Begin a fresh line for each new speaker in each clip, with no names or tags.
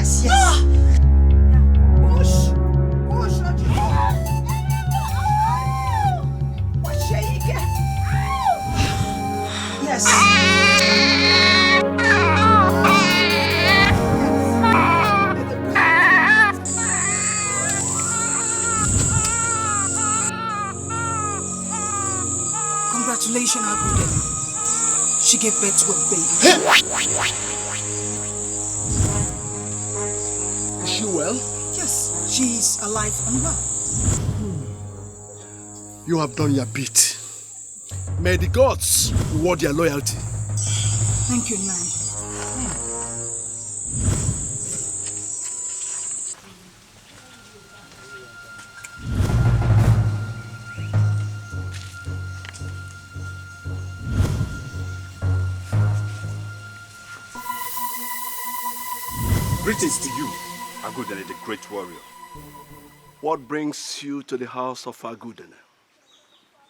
Yes, yes.
Push! Push! What's Ike? Yes. Congratulations, Abu. She gave birth to a baby.
Is she well?
Yes, she's alive and well.
You have done your bit. May the gods reward your loyalty.
Thank you, Nan.
Greetings to you, Agudene, the great warrior. What brings you to the house of Agudene?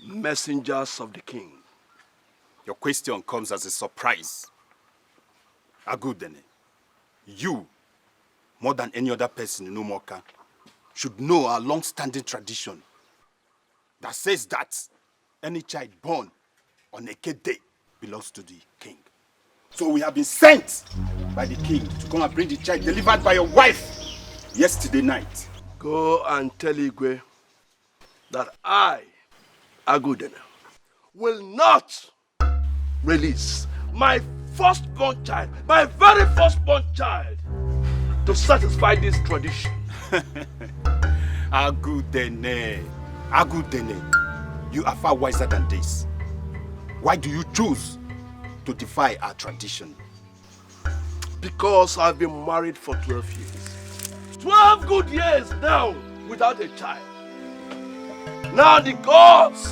Messengers of the king. Your question comes as a surprise. Agudene, you, more than any other person in Umoka, should know our long-standing tradition that says that any child born on Eke Day belongs to the king. So we have been sent by the king to come and bring the child delivered by your wife yesterday night. Go and tell Igwe that I, Agudene, will not release my firstborn child, my very firstborn child, to satisfy this tradition. Agudene, you are far wiser than this. Why do you choose to defy our tradition? Because I've been married for 12 years. 12 good years now without a child. Now the gods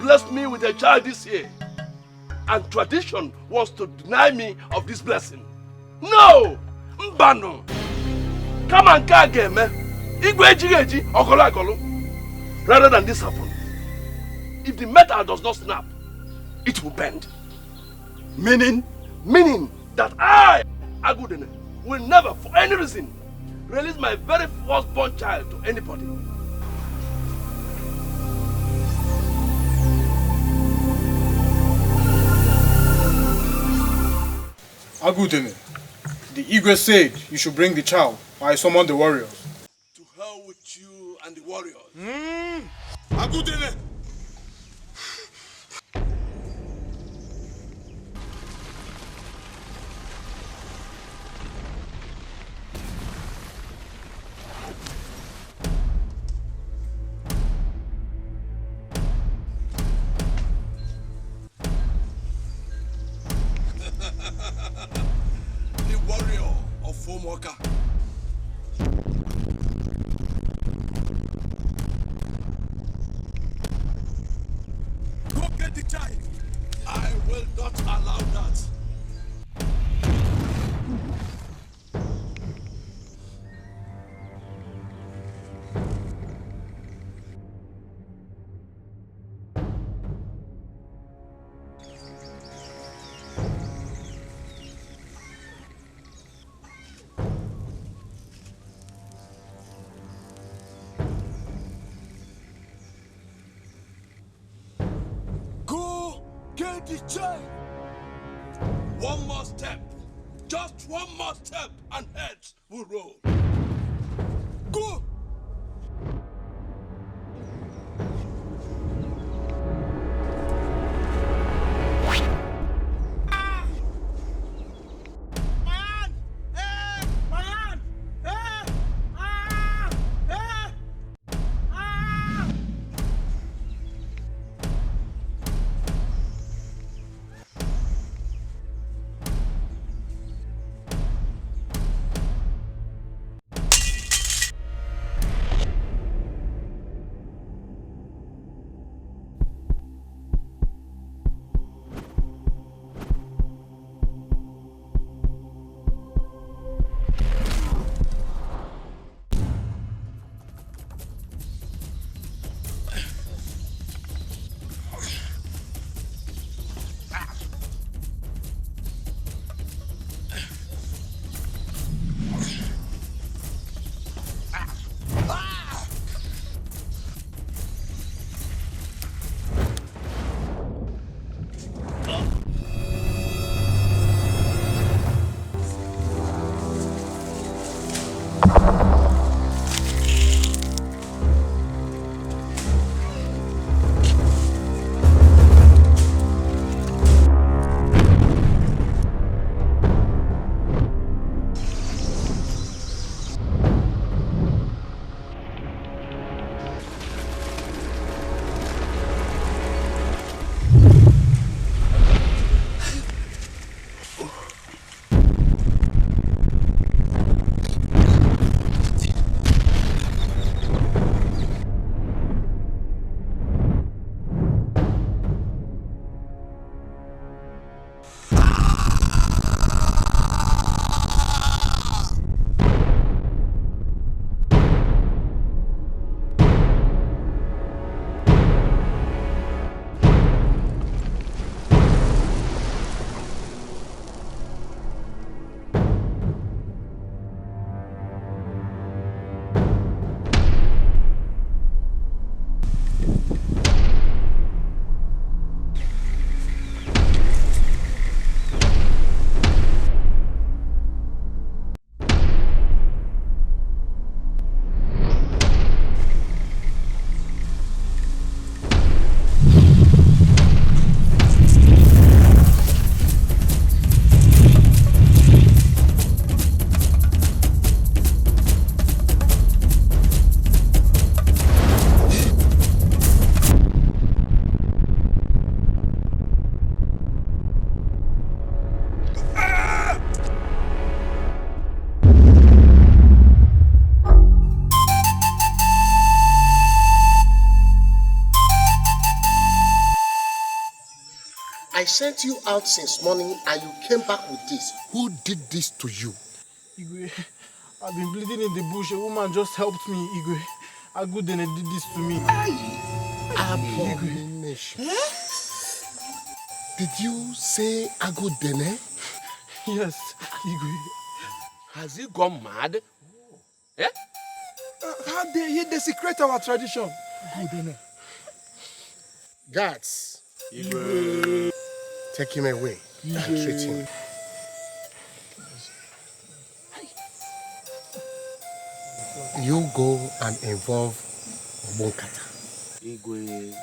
blessed me with a child this year. And tradition wants to deny me of this blessing. No! Mbano! Come and kage me. Igwe eji okolo akolo. Rather than this happen, if the metal does not snap, it will bend. Meaning that I, Agudene, will never, for any reason, release my very firstborn child to anybody.
Agudene, the Igwe said you should bring the child while I summon the warriors.
To hell with you and the warriors.
Agudene!
The warrior of Fomoka. Go get the child. I will not allow that. Get the child. One more step. Just one more step and heads will roll. Go!
sent you out since morning and you came back with this. Who did this to you?
Igwe, I've been bleeding in the bush. A woman just helped me, Igwe. Agudene did this to me.
Abomination. Did you say Agudene?
Yes, Igwe.
Has he gone mad? Eh?
How dare he desecrate our tradition?
Guards, take him away and treat him. You go and involve Bonkata.
Igwe,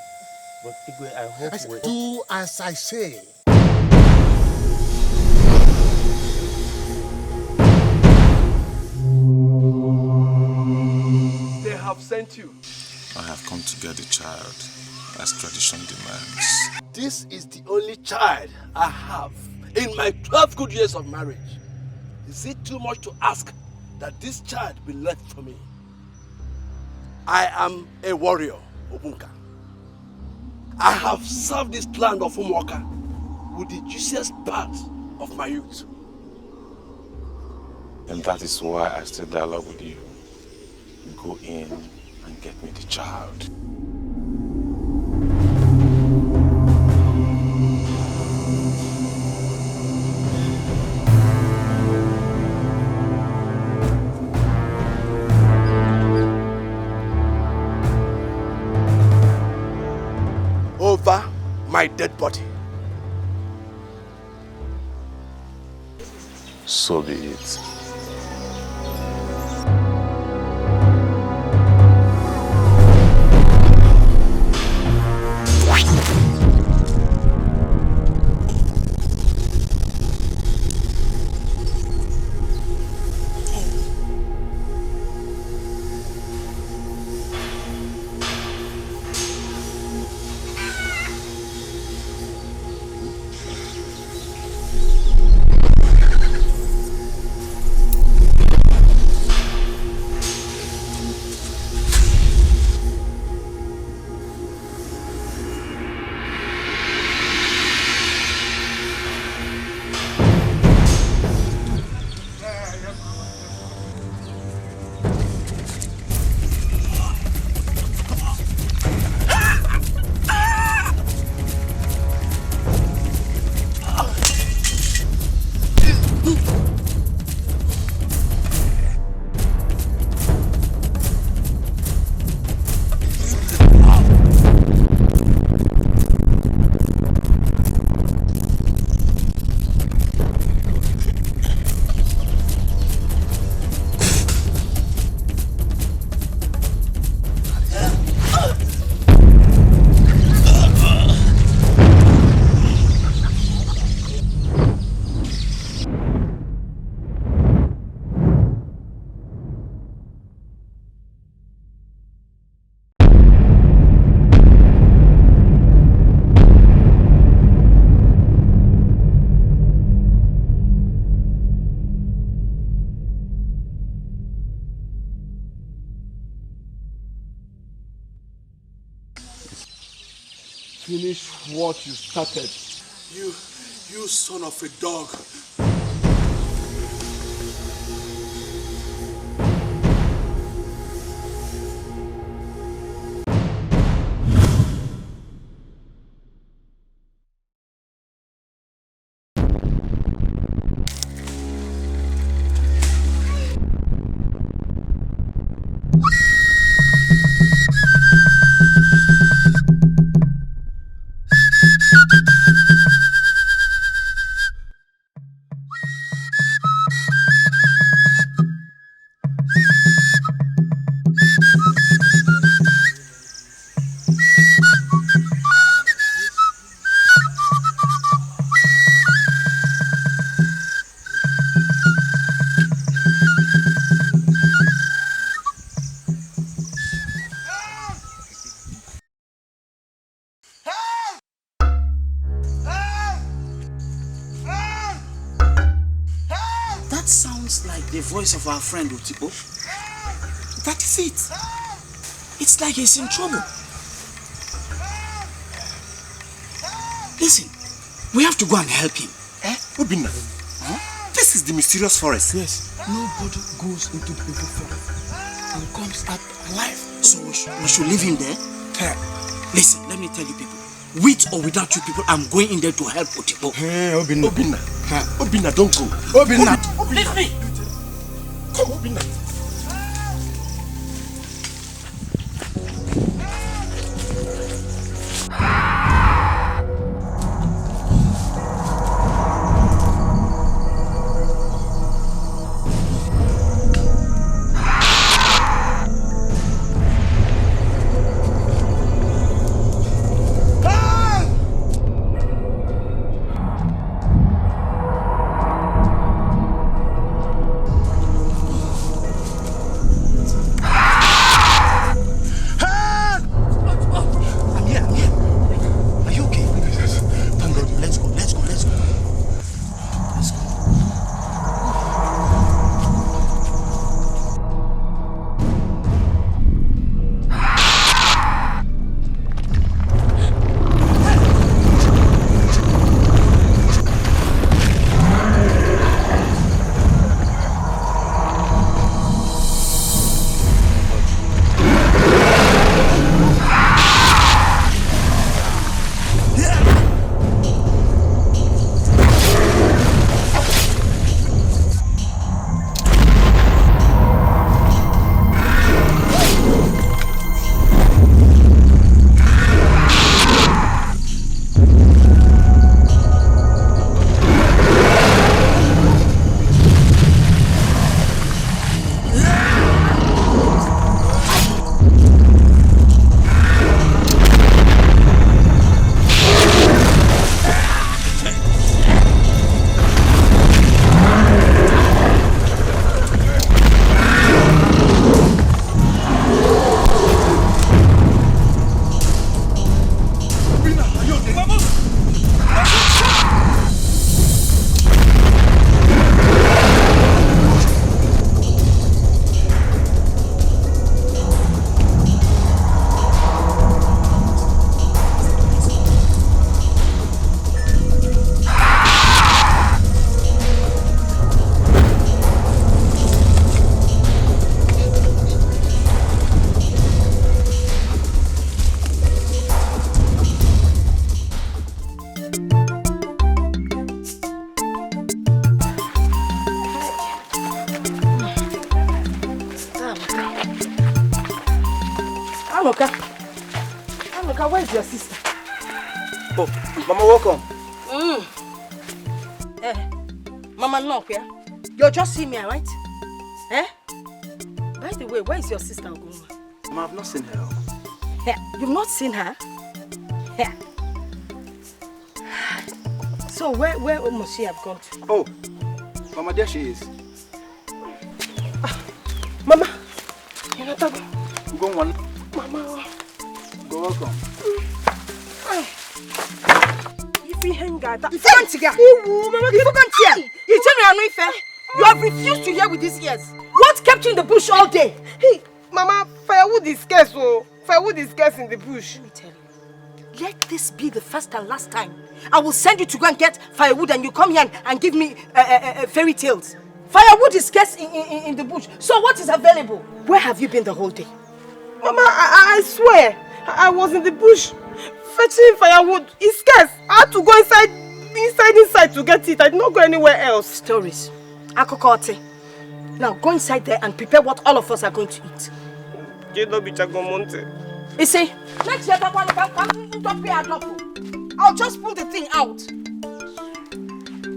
but Igwe, I hope we...
Do as I say.
They have sent you.
I have come to get the child, as tradition demands.
This is the only child I have in my 12 good years of marriage. Is it too much to ask that this child be left for me? I am a warrior, Obunka. I have served this land of Umuoka with the juiciest part of my youth.
And that is why I still dialogue with you. Go in and get me the child.
Over my dead body.
So be it.
Finish what you started.
You son of a dog.
That sounds like the voice of our friend Otipo. That is it. It's like he's in trouble. Listen, We have to go and help him.
Obinna, this is the mysterious forest.
Yes.
Nobody goes into the evil forest and comes out alive. So we should leave him there? Listen, let me tell you people. With or without you people, I'm going in there to help Otibo.
Obinna.
Obinna, don't go.
Obinna.
Leave me!
Come, Obinna.
Anuka, where's your sister?
Oh, Mama, welcome.
Mama, no, yeah? You're just seeing me, right? By the way, where is your sister, Oguma?
Mama, I've not seen her.
You've not seen her? So where must she have gone to?
Oh, Mama, there she is.
Mama, you're not talking.
Go on.
Mama.
Go welcome.
If you hang out, if you can't hear, you have refused to hear with these ears. What kept you in the bush all day?
Hey, Mama, firewood is scarce, oh. Firewood is scarce in the bush.
Let me tell you, let this be the first and last time. I will send you to go and get firewood and you come here and give me fairy tales. Firewood is scarce in the bush. So what is available? Where have you been the whole day?
Mama, I swear, I was in the bush fetching firewood. It's scarce. I had to go inside to get it. I did not go anywhere else.
Stories. Akokote. Now go inside there and prepare what all of us are going to eat. You see, next year I'll just pull the thing out.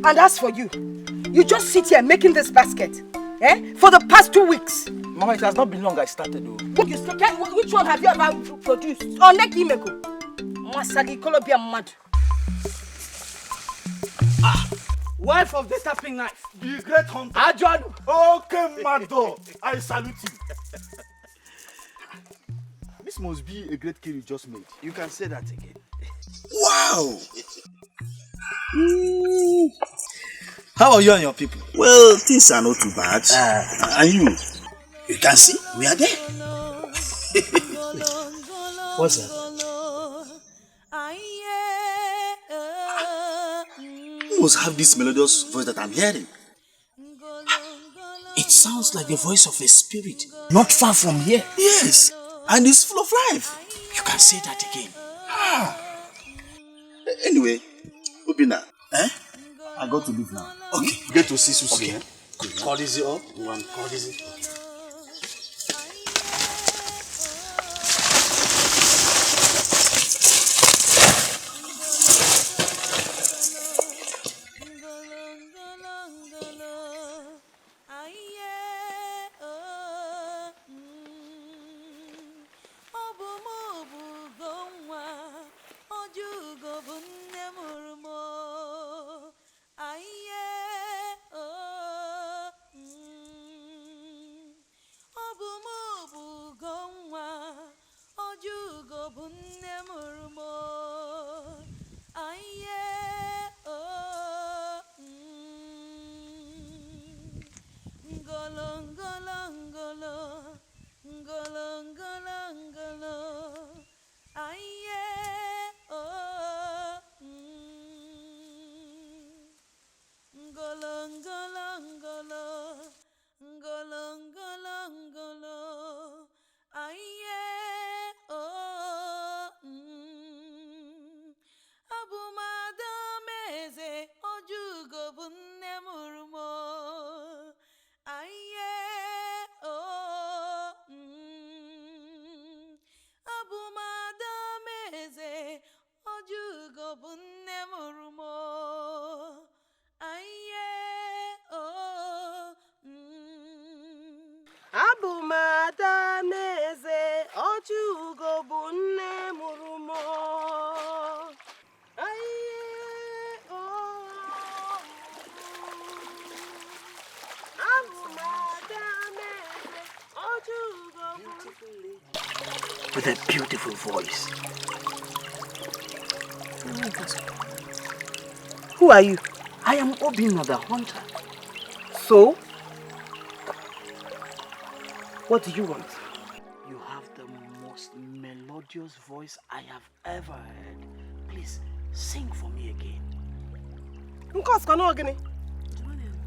And as for you, you just sit here making this basket, for the past 2 weeks.
Mama, it has not been long I started though.
Which one have you ever produced? Or neck imeko? Masagi kolobia mad.
Wife of the tapping knife.
The great hunter.
Ajuanu.
Okay, Mado. I salute you. This must be a great kill you just made.
You can say that again.
Wow!
How are you and your people?
Well, things are not too bad. And you? You can see, we are there.
What's that?
must have this melodious voice that I'm hearing.
It sounds like the voice of a spirit, not far from here.
Yes, and it's full of life.
You can say that again.
Anyway, Obina,
I got to leave now.
Okay.
Get to see Susie.
Okay.
Good. Call Dizzy up. Call Dizzy. With a beautiful voice.
Who are you?
I am Obina the hunter.
So? What do you want?
You have the most melodious voice I have ever heard. Please, sing for me again.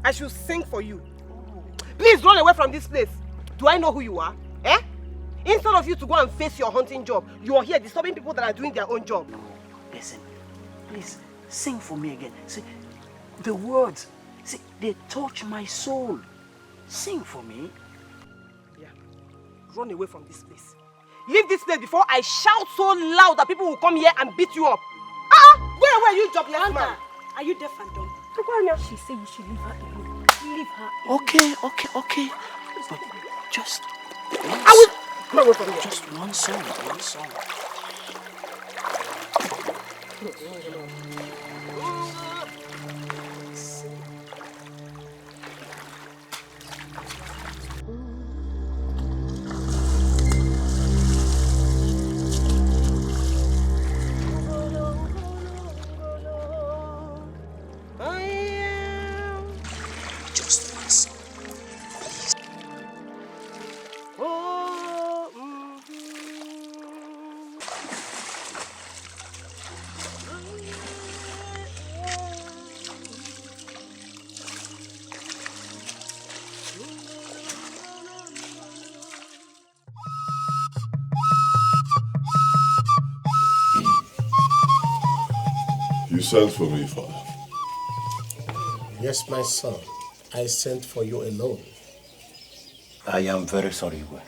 I should sing for you. Please run away from this place. Do I know who you are? Eh? Instead of you to go and face your hunting job, you are here disturbing people that are doing their own job.
No, listen. Please, sing for me again. See, the words, see, they touch my soul. Sing for me.
Yeah. Run away from this place. Leave this place before I shout so loud that people will come here and beat you up. Go away, you jobless man.
Are you deaf and dumb? She said you should leave her alone. Leave her alone.
Okay. But just just one song.
You sent for me, Father.
Yes, my son. I sent for you alone.
I am very sorry, Igwe.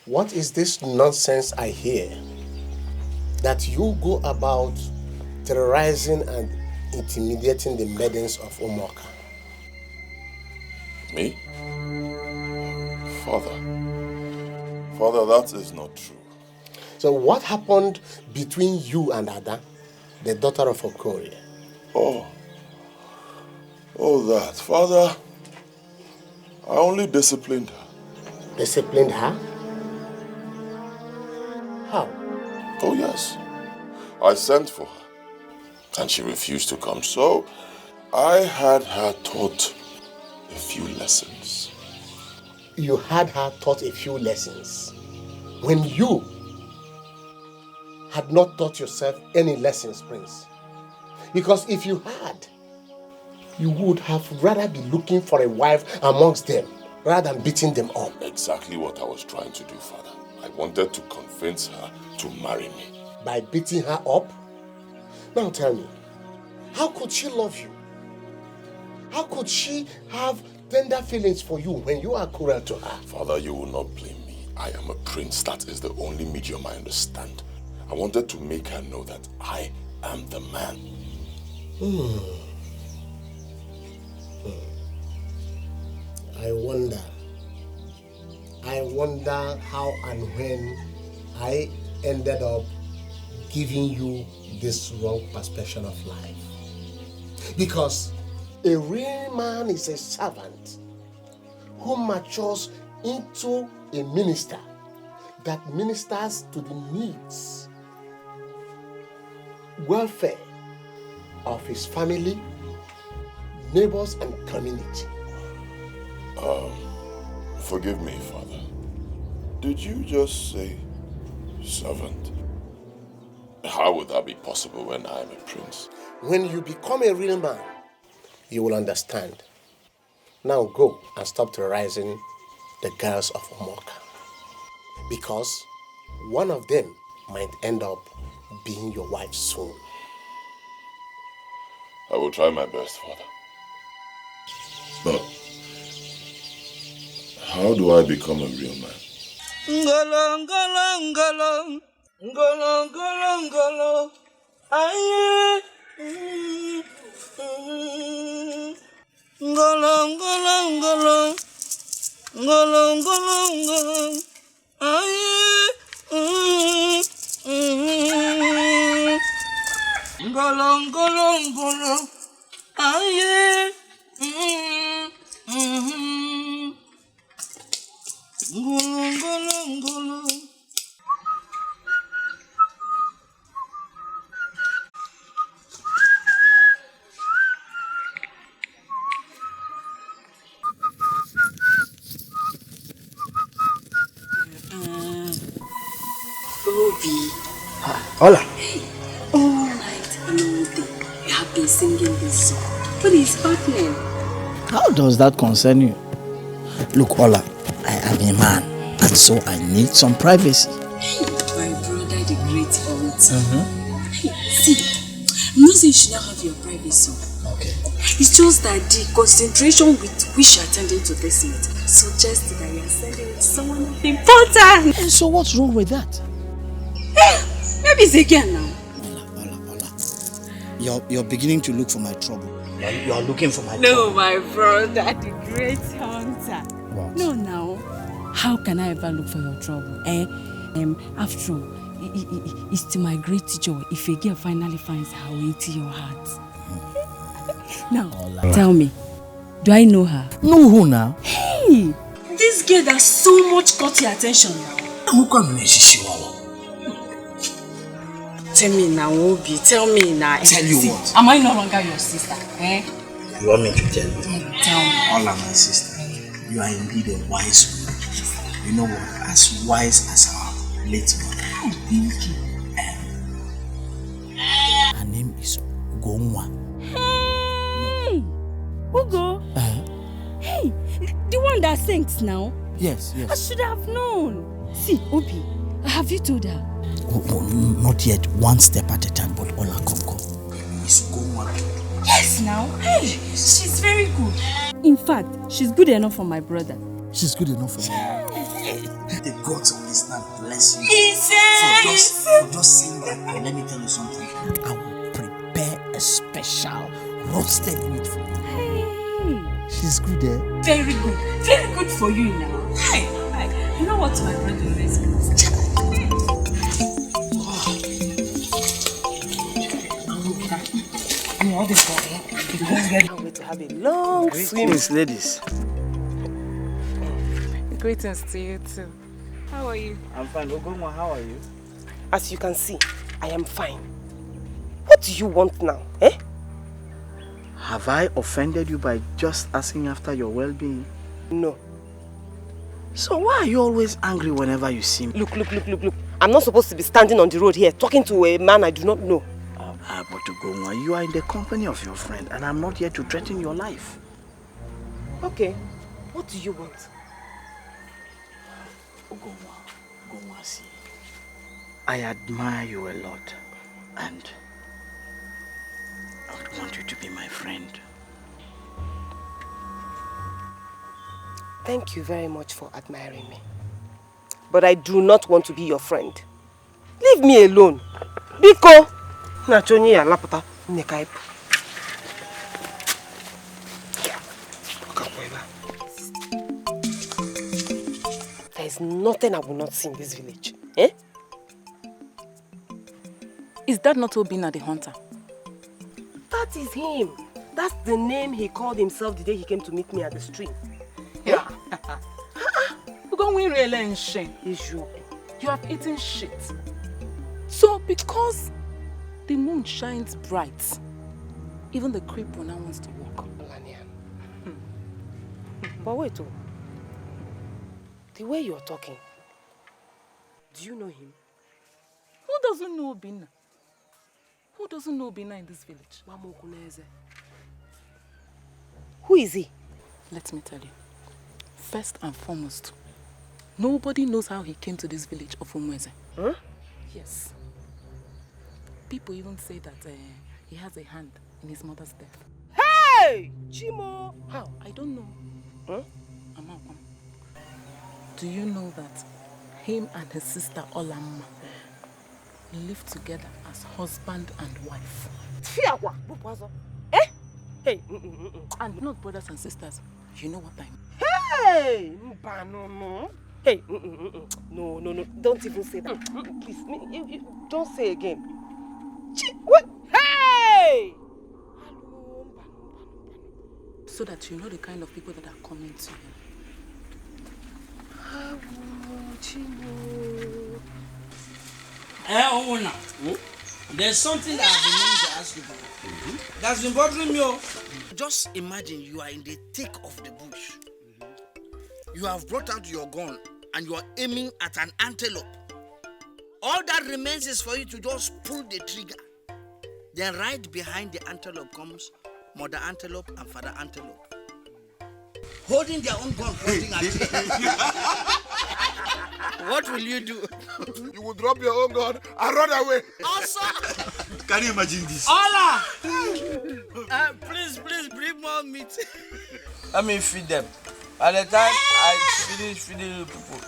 What is this nonsense I hear? That you go about terrorizing and intimidating the maidens of Umoka?
Me? Father, that is not true.
So what happened between you and Ada, the daughter of Okorie?
Oh, that. Father, I only disciplined her.
Disciplined her? How?
Oh, yes. I sent for her, and she refused to come. So I had her taught a few lessons.
You had her taught a few lessons when you had not taught yourself any lessons, Prince. Because if you had, you would have rather be looking for a wife amongst them rather than beating them up.
Exactly what I was trying to do, Father. I wanted to convince her to marry me.
By beating her up? Now tell me, how could she love you? How could she have tender feelings for you when you are cruel to her?
Father, you will not blame me. I am a prince. That is the only medium I understand. I wanted to make her know that I am the man. I wonder how and when I ended up giving you this wrong perception of life. Because a real man is a servant who matures into a minister that ministers to the needs, welfare of his family, neighbors, and community. Forgive me, Father. Did you just say servant? How would that be possible when I am a prince? When you become a real man, you will understand. Now go and stop terrorizing the girls of Omoka. Because one of them might end up being your wife soon. I will try my best, Father. But how do I become a real man?
Ngolo, ngolo, ngolo. Ngolo, ngolo, ngolo. Aye. Ngolo, ngolo, ngolo. Ngolo, ngolo, ngolo. Aye. Ngolo, ngolo, ngolo. Aye. Ngolo, ngolo, ngolo.
Obi.
Hola.
All night and all day, you have been singing this song. What is happening?
How does that concern you? Look, Ola, I am a man, and so I need some privacy.
Hey, my brother, the great hunter. Hey, see, I'm not saying you should not have your privacy.
Okay.
It's just that the concentration with which you're attending to this meeting suggests that you're sending with someone of importance.
And so what's wrong with that?
Hey, maybe it's again now.
Ola. You're beginning to look for my trouble. You're looking for my trouble.
No, my brother, the great hunter.
What?
No, now. How can I ever look for your trouble? After all, it's to my great joy if a girl finally finds her way to your heart. Now, tell me, do I know her?
Know who now?
Hey, this girl that so much caught your attention now. Tell me now, Obi. Tell me now.
Tell you what?
Am I no longer your sister? Eh?
You want me to tell you?
Tell me.
Ola, my sister, you are indeed a wise woman. You know what? As wise as our late mother. Her name is Ugomwa.
Hey! Ugo? Hey, the one that sings now?
Yes.
I should have known. See, Obi, have you told her?
Oh, not yet. One step at a time, but Ola, come. It's Ugomwa.
Yes, now. Hey, she's very good. In fact, she's good enough for my brother.
She's good enough for me. The gods of this land bless you. For just saying that. And let me tell you something. I will prepare a special roasted meat for you.
Hey.
She's good, eh?
Very good. Very good for you now. Hey. You know what my brother always means?
All this morning, we're going to have a long swim.
Greetings, ladies.
Greetings to you too. How are you?
I'm fine. Ogoma, how are you?
As you can see, I am fine. What do you want now, eh?
Have I offended you by just asking after your well-being?
No.
So why are you always angry whenever you see me?
Look. I'm not supposed to be standing on the road here talking to a man I do not know.
But Ugomwa, you are in the company of your friend, and I'm not here to threaten your life.
Okay, what do you want?
Ugomwa, see, I admire you a lot, and I would want you to be my friend.
Thank you very much for admiring me. But I do not want to be your friend. Leave me alone. Biko! Nachonyi ya lapata nekaipu. There is nothing I will not see in this village. Eh?
Is that not Obina the hunter?
That is him. That's the name he called himself the day he came to meet me at the stream.
Yeah. We're going really in shame.
You
have eaten shit. So because the moon shines bright, even the cripple now wants to walk.
But wait, the way you're talking, do you know him?
Who doesn't know Obina? Who doesn't know Obina in this village?
Who is he?
Let me tell you. First and foremost, nobody knows how he came to this village of Umweze.
Huh?
Yes. People even say that he has a hand in his mother's death.
Hey! Chimo!
How? I don't know.
Huh?
Do you know that him and his sister Olamma live together as husband and wife?
Eh? Hey!
And not brothers and sisters. You know what I mean?
Hey! No. Hey! No. Don't even say that. Please, don't say again. What? Hey!
So that you know the kind of people that are coming to you.
There's something that I've been meaning to ask you about. That's been bothering me. Just imagine you are in the thick of the bush. You have brought out your gun and you are aiming at an antelope. All that remains is for you to just pull the trigger. Then right behind the antelope comes mother antelope and father antelope, holding their own gun pointing at you. What will you do?
You will drop your own gun and run away.
Also,
can you imagine this?
Allah! Please bring more meat.
Let me feed them. By the time I finish feeding you people,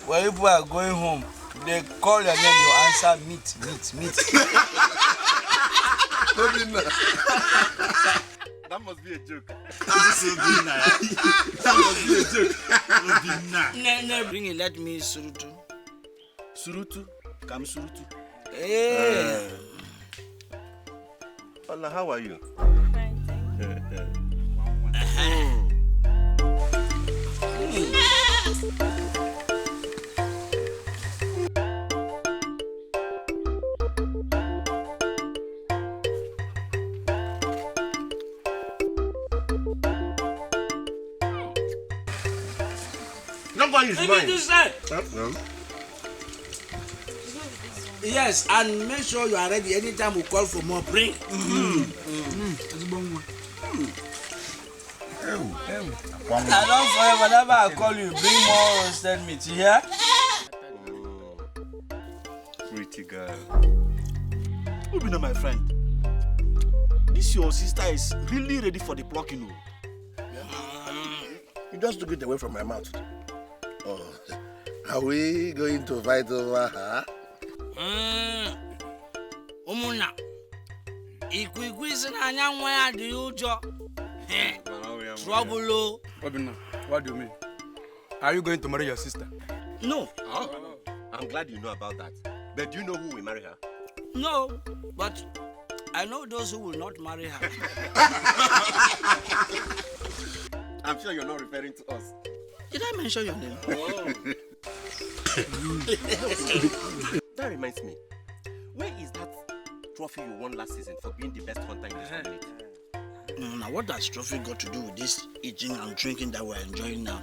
when people are going home, they call your name, you answer meat.
That must be a joke. That must be a joke.
No, bring it. Let me surutu.
Surutu? Come surutu.
Hey.
Allah, how are you?
Fine, thank you.
Is mine.
Yes, and make sure you are ready anytime we call for more. Bring.
I don't forget whenever I call you, bring more roasted meat. You hear?
Pretty girl. You be not my friend. This your sister is really ready for the plucking.
You just took it away from my mouth. Oh, are we going to fight over her?
Umuna. Ikwisi na nyangwa ya di ujo. Trouble.
Obina, what do you mean? Are you going to marry your sister?
No.
Oh, I'm glad you know about that. But do you know who will marry her?
No, but I know those who will not marry her.
I'm sure you're not referring to us.
Did I mention your name?
Oh. That reminds me. Where is that trophy you won last season for being the best hunter in this community?
Now what does trophy got to do with this eating and drinking that we're enjoying now?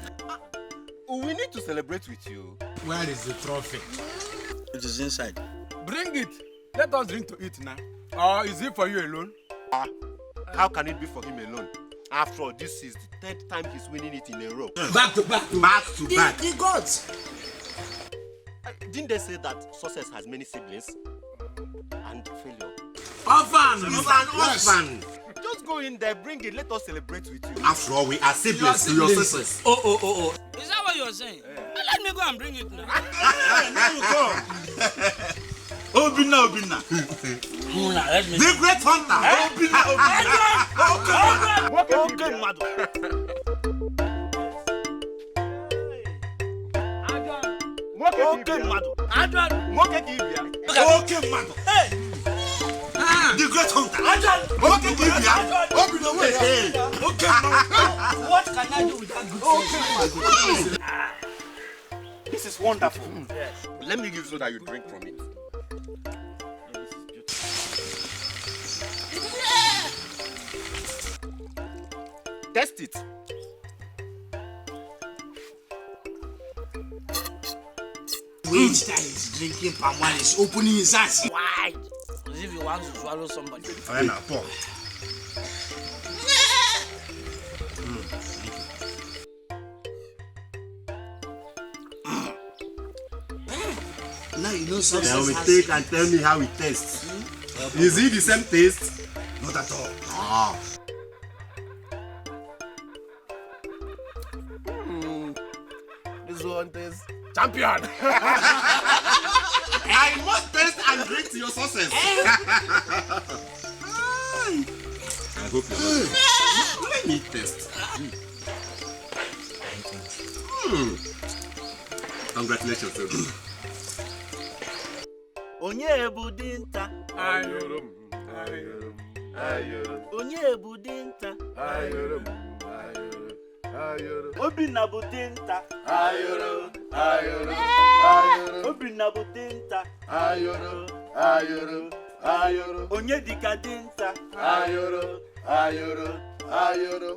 We need to celebrate with you.
Where is the trophy?
It is inside.
Bring it. Let us drink to it now. Or is it for you alone?
How can it be for him alone? After all, this is the 3rd time he's winning it in a row.
Back to back.
The gods.
Didn't they say that success has many siblings? And failure?
Orphan.
Just go in there, bring it, let us celebrate with you.
After all, we are siblings to your sisters.
Oh. Is that what you're saying? Let me go and bring it now.
Now you go. Obina.
Let me.
The great hunter. Obina.
Okay, madam. Okay, madam.
Okay, madam. Hey. The great hunter. Okay, Obina. Okay,
What can I do with that good thing?
This is wonderful. Yes. Let me give you so that you drink from it. Test it.
Which guy is drinking palm wine is opening his eyes
wide. As if he wants to swallow somebody.
Now, pour.
Now you know
something. Now we take and tell me how it tastes. Is it the same taste? Not at all.
This one tastes champion.
I must taste and drink to your success. I hope you're not. Let me taste. Congratulations, Toby.
Onye bụ dinta?
Ayorum.
Onye bụ dinta?
Ayorum.
Obinna bụ dinta?
Ayorum.
Obinna bụ dinta?
Ayorum.
Onye dịka dinta?
Ayorum.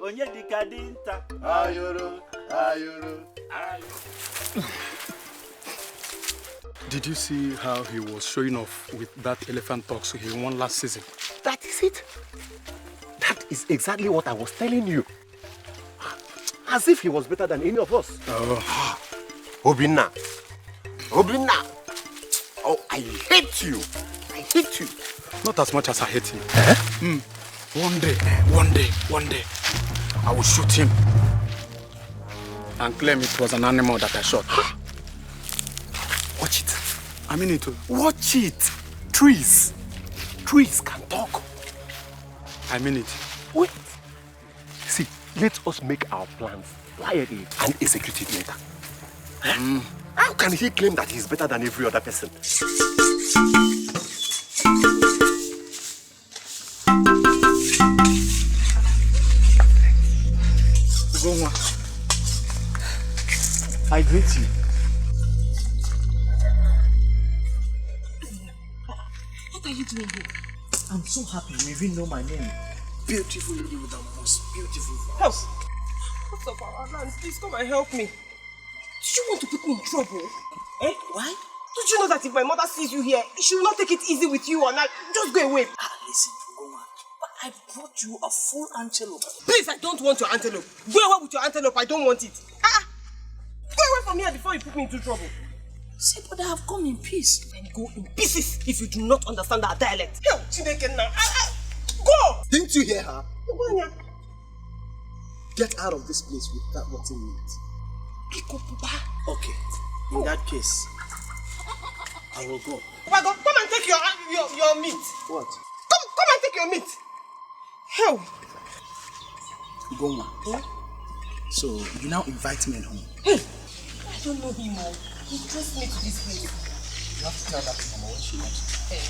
Onye dịka dinta?
Ayorum. Did you see how he was showing off with that elephant talks he won last season?
That is it. That is exactly what I was telling you. As if he was better than any of us. Obinna. Oh, I hate you.
Not as much as I hate him. One day, I will shoot him and claim it was an animal that I shot.
Watch it.
I mean it.
Watch it. Trees can talk.
I mean it.
Wait. See, let us make our plans quietly and execute it later. How can he claim that he's better than every other person?
Ugoma, I greet you.
What are you doing here?
I'm so happy you even know my name. Beautiful lady with the most beautiful voice.
Help! What's up, our lands? Please come and help me. Did you want to put me in trouble?
Eh? Why?
Don't you know that if my mother sees you here, she will not take it easy with you or not? Just go away.
Listen, Ugoma, but I brought you a full antelope.
Please, I don't want your antelope. Go away with your antelope. I don't want it. Go away from here before you put me into trouble.
See, but I have come in peace.
And go in pieces if you do not understand our dialect. Hell, Chineke now. Go!
Didn't you hear her? Get out of this place with that rotten meat.
Okay, in that case, I will go.
Come and take your meat.
What?
Come and take your meat. Hell.
Ugoma. So, you now invite me home.
Hey, I don't know him. He dressed me to this place.
You have to tell that to Mama when she comes.
Hey,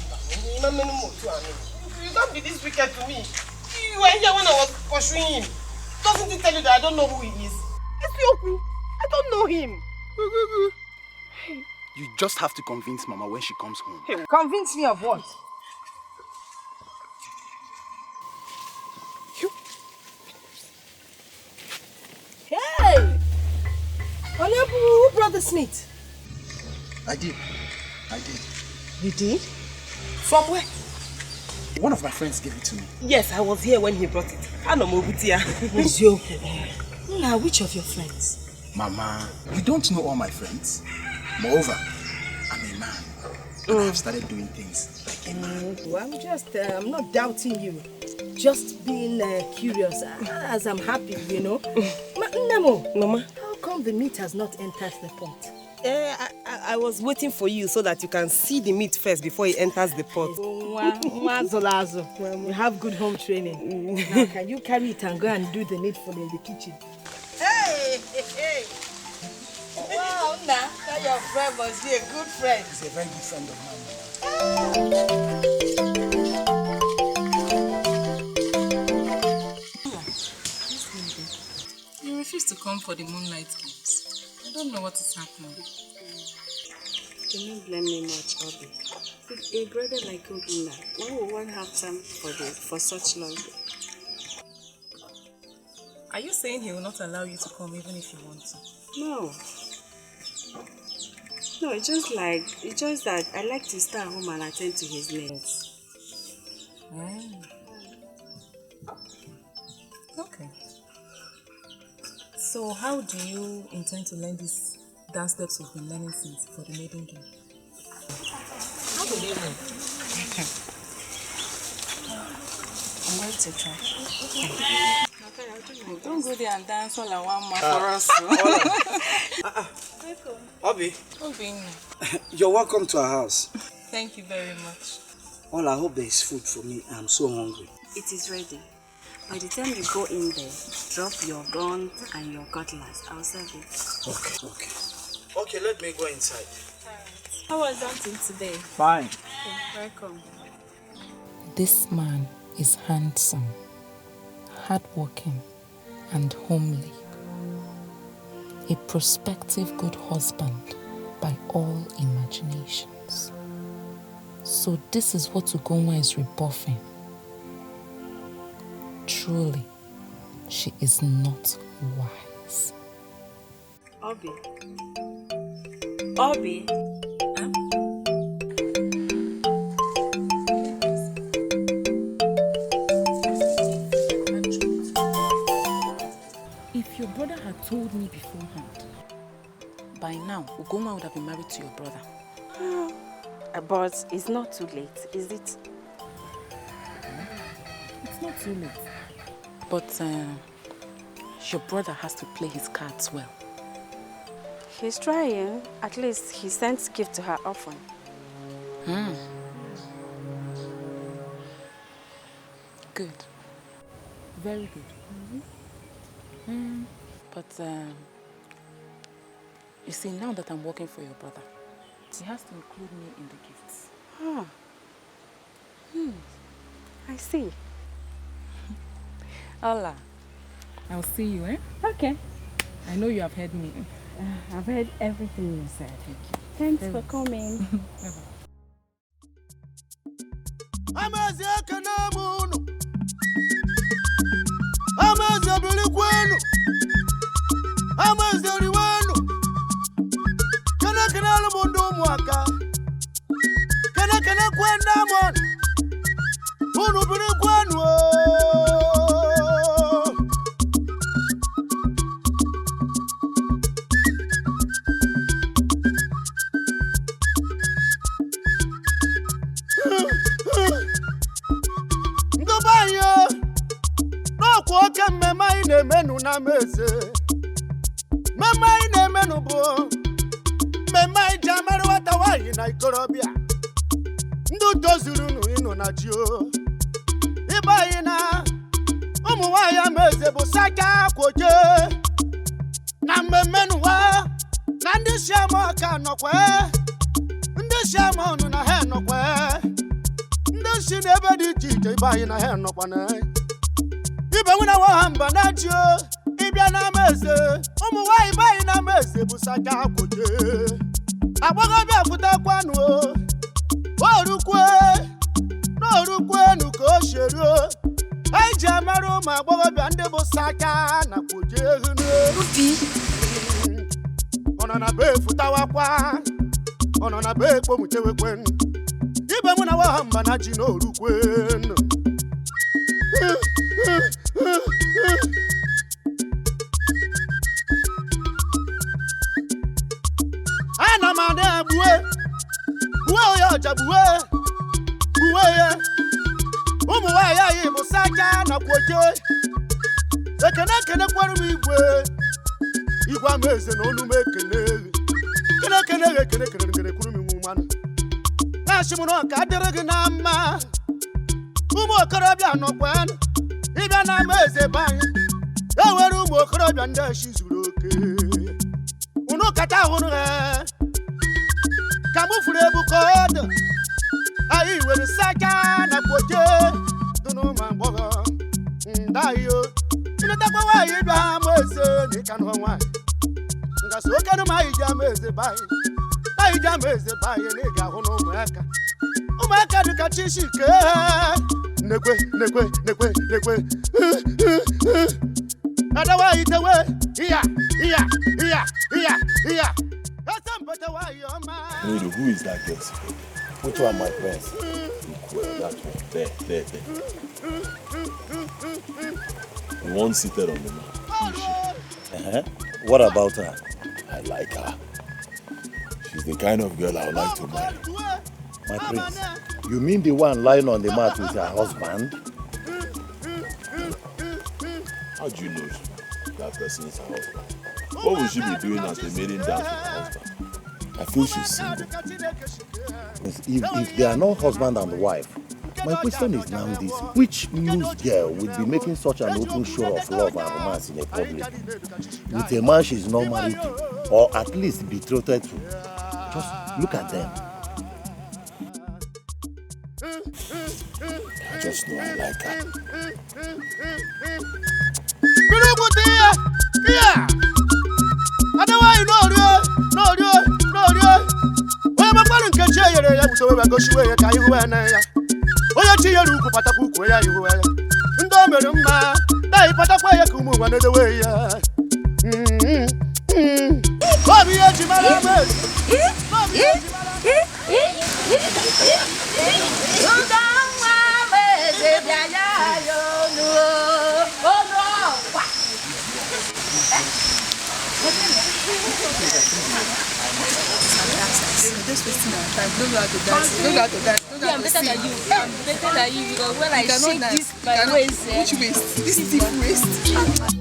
you don't be this wicked to me. You were here when I was pursuing him. Doesn't he tell you that I don't know who he is? It's Yoku. I don't know him.
You just have to convince Mama when she comes home.
Hey, convince me of what? Hey! Who brought this meat?
I did.
I did.
You did?
From where? One of my friends gave it to me.
Yes, I was here when he brought it. I know Mobutia.
Now, which of your friends?
Mama, you don't know all my friends. Moreover, I'm a man. And I've started doing things like a man.
Well, I'm not doubting you. Just being curious, as I'm happy, you know. Nemo,
Mama,
how come the meat has not entered the pot?
I was waiting for you so that you can see the meat first before it enters the pot.
You have good home training. Now, can you carry it and go and do the needful in the kitchen?
Hey! Wow, now your friend must be a good friend.
He's a very good friend of mine.
You refuse to come for the moonlight games. I don't know what is happening.
Do not blame me much, Obi. With a brother like Obina, why would one have time for such long?
Are you saying he will not allow you to come even if you want to?
No. No, it's just that I like to stay at home and attend to his needs.
Okay. So how do you intend to learn these dance steps we've been learning since for the maiden game? How do they know?
I'm going to try.
Don't go there and dance all at one man for us.
Obi.
Obi.
You're welcome to our house.
Thank you very much.
All I hope there is food for me. I'm so hungry.
It is ready. By the time you go in there, drop your gun and your cutlass. I'll serve it.
Okay, let me go inside.
How was hunting today?
Fine.
Okay, welcome.
This man is handsome, hardworking, and homely. A prospective good husband by all imaginations. So this is what Ugonwa is rebuffing. Truly, she is not wise.
Obi.
If your brother had told me beforehand, by now, Ugonwa would have been married to your brother.
But it's not too late, is it?
It's not too late. But your brother has to play his cards well.
He's trying. At least he sends gift to her often.
Good. Very good. But you see, now that I'm working for your brother, he has to include me in the gifts.
I see.
Allah. I'll see you, eh?
Okay.
I know you have heard me.
I've heard everything you said. Thanks for coming.
ono na be kpo mutewe kwen ibe mu na wa hamba na ji no rukwen ana mane buwe yo jabuwe buwe ye umu wa ya yi musaka na kwoje ekene kwaru igwe igwa meze na olu mekene kene kuru mi nwumana na shimuno ka dere gị na mma ụmụ okorobịa nọkwan ịbịa na meze banye ewere ụmụ okorobịa ndị eshi zuru oke unu kata hụrụ ha ka mụ furu ebu kodo anyị were saka na kwoje dunu ma gbọgọ ndayo ịnụtakwa nwaanyị bịa ha meze na ịka nụọ nwaanyị ngasị oke nụ ma iji ameze banye anyị ji ameze banye na ị ga-ahụ na ụmụaka dịka chishike nekwe adawa itewe iya
Who is that girl?
Which one, my friend?
That one. There. The one seated on the mat. Who is she?
What about her?
I like her. She's the kind of girl I would like to marry.
My prince, you mean the one lying on the mat with her husband?
How do you know that person is her husband? What would she be doing at a maiden dance with her husband? I feel she's single.
If they are not husband and wife, my question is now this: which news girl will be making such an open show of love and romance in a public with a man she's not married to, or at least betrothed to? Just look at them.
I just know I like her.
Just wasting our time. Don't go out to dance. Don't go out to dance. I'm better than you. I'm better than you because when I shake this my waist, which waist? This stiff waist.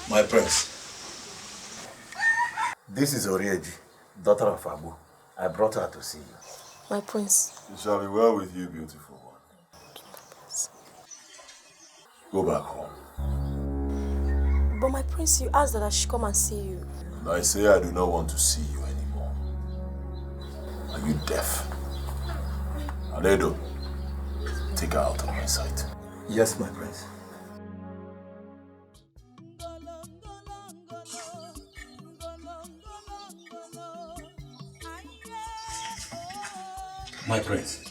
My prince. This is Orieji, daughter of Abu. I brought her to see you.
My prince.
It shall be well with you, beautiful one. Go back home.
But my prince, you asked that I should come and see you.
And I say I do not want to see you anymore. Are you deaf? Ini Edo, take her out of my sight.
Yes, my prince. My prince.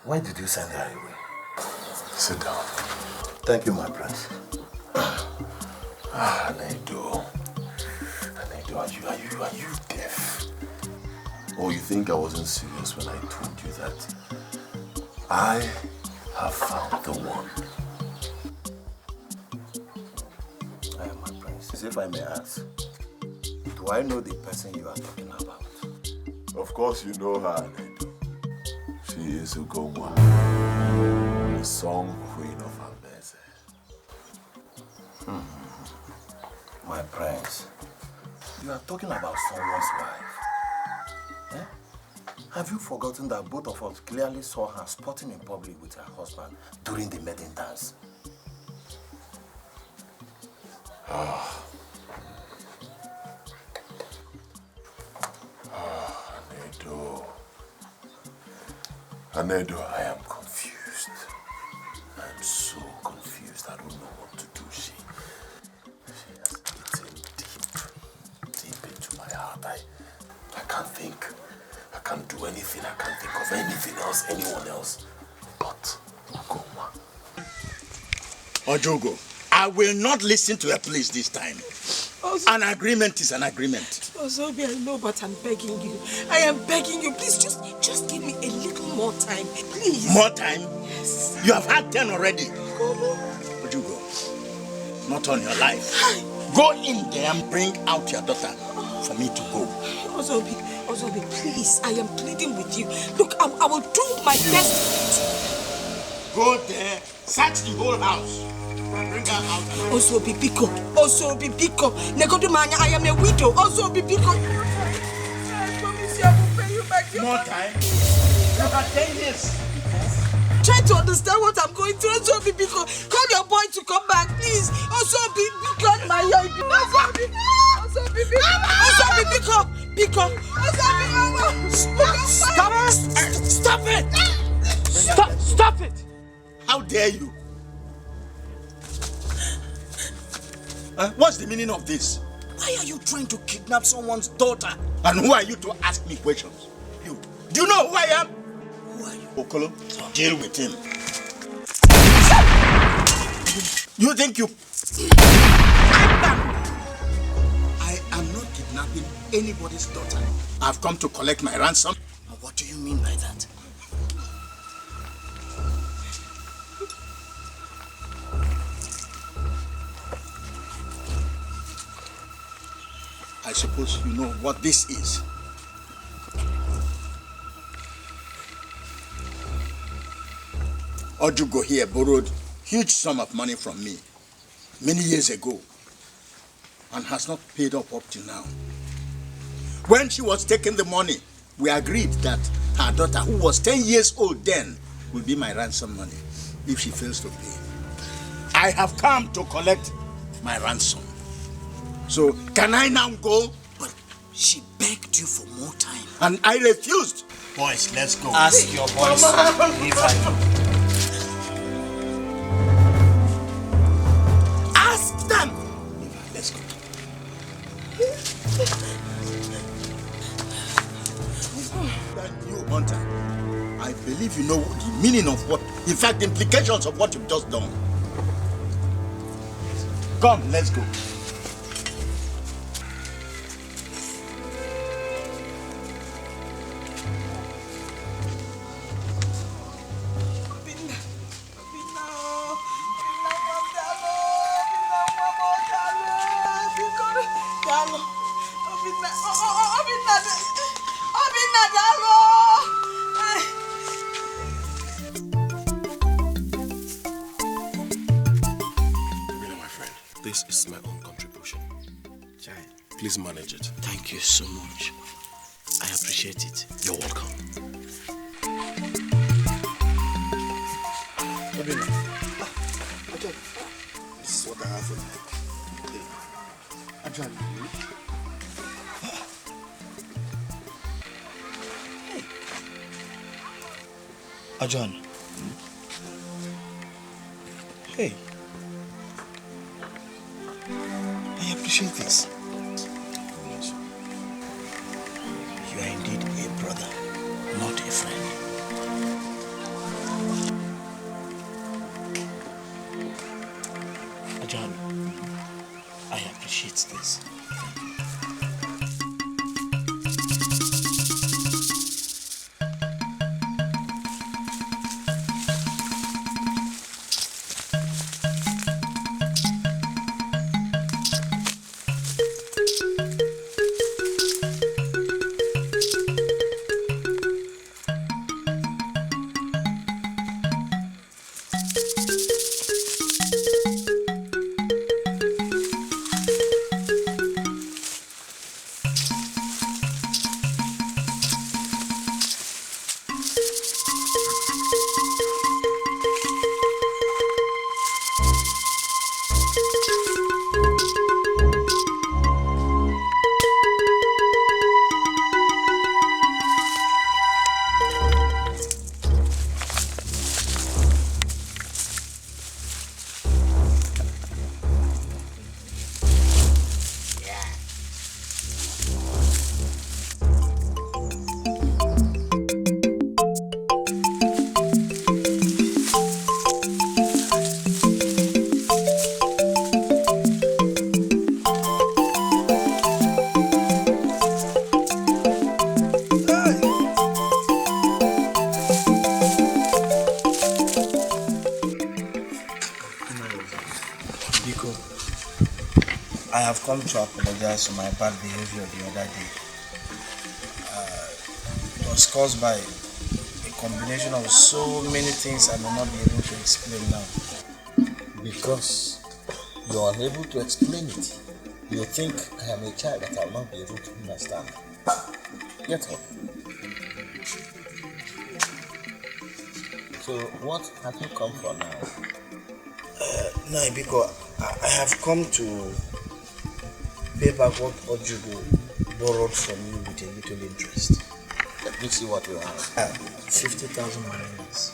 Why did you send her away?
Sit down.
Thank you, my prince.
Ini Edo. Ini Edo, are you deaf? Or you think I wasn't serious when I told you that I have found the one?
I am my prince. If I may ask, do I know the person you are talking about?
Of course you know her, Ini Edo. She is Ugomwa, the song queen of Ambeze.
My prince, you are talking about someone's wife. Eh? Have you forgotten that both of us clearly saw her sporting in public with her husband during the maiden dance?
Ini Edo, I am confused. I am so confused. I don't know what to do. She has eaten deep into my heart. I can't think. I can't do anything. I can't think of anything else, anyone else. But Ugomwa.
Ojogo, I will not listen to a police this time. An agreement is an agreement.
Ozobi, I know, but I'm begging you. I am begging you. Please, just give me a little more time. Please.
More time?
Yes.
You have had 10 already. Ojogo, not on your life. Go in there and bring out your daughter for me to go.
Ozobi, please, I am pleading with you. Look, I will do my best.
Go there, search the whole house. Bring her out.
Ozobi Biko. Negodumanya, I am a widow. Ozobi Biko. I promise you I will pay you back.
More time? You have 10 years.
Try to understand what I'm going through. Ozobi Biko. Call your boy to come back, please. Ozobi Biko. Ozobi Biko.
Stop it! Stop it! How dare you? What's the meaning of this? Why are you trying to kidnap someone's daughter? And who are you to ask me questions? You. Do you know who I am? Who are you? Okolo, deal with him. You think you... I am not kidnapping anybody's daughter. I've come to collect my ransom. What do you mean by that? I suppose you know what this is. Ojugo here borrowed huge sum of money from me many years ago and has not paid up till now. When she was taking the money, we agreed that her daughter, who was 10 years old then, will be my ransom money if she fails to pay. I have come to collect my ransom. So, can I now go? But she begged you for more time. And I refused. Boys, let's go. Ask your boys if I know. Ask them! Let's go. That new hunter, I believe you know the meaning of what, in fact, the implications of what you've just done. Come, let's go.
please manage it.
Thank you so much. I appreciate it.
You're welcome.
This is what I have for you. Ajahn.
Ajahn. Hey. I appreciate this. You are indeed a brother, not a friend. Ajahn, I appreciate this. I have come to apologize for my bad behavior the other day. It was caused by a combination of so many things I may not be able to explain now.
Because you are unable to explain it. You think I am a child that I will not be able to understand. Get up. So what have you come for now?
No, because I have come to pay back what Ojugo borrowed from you with a little interest.
Let me see what you have.
50,000 marines.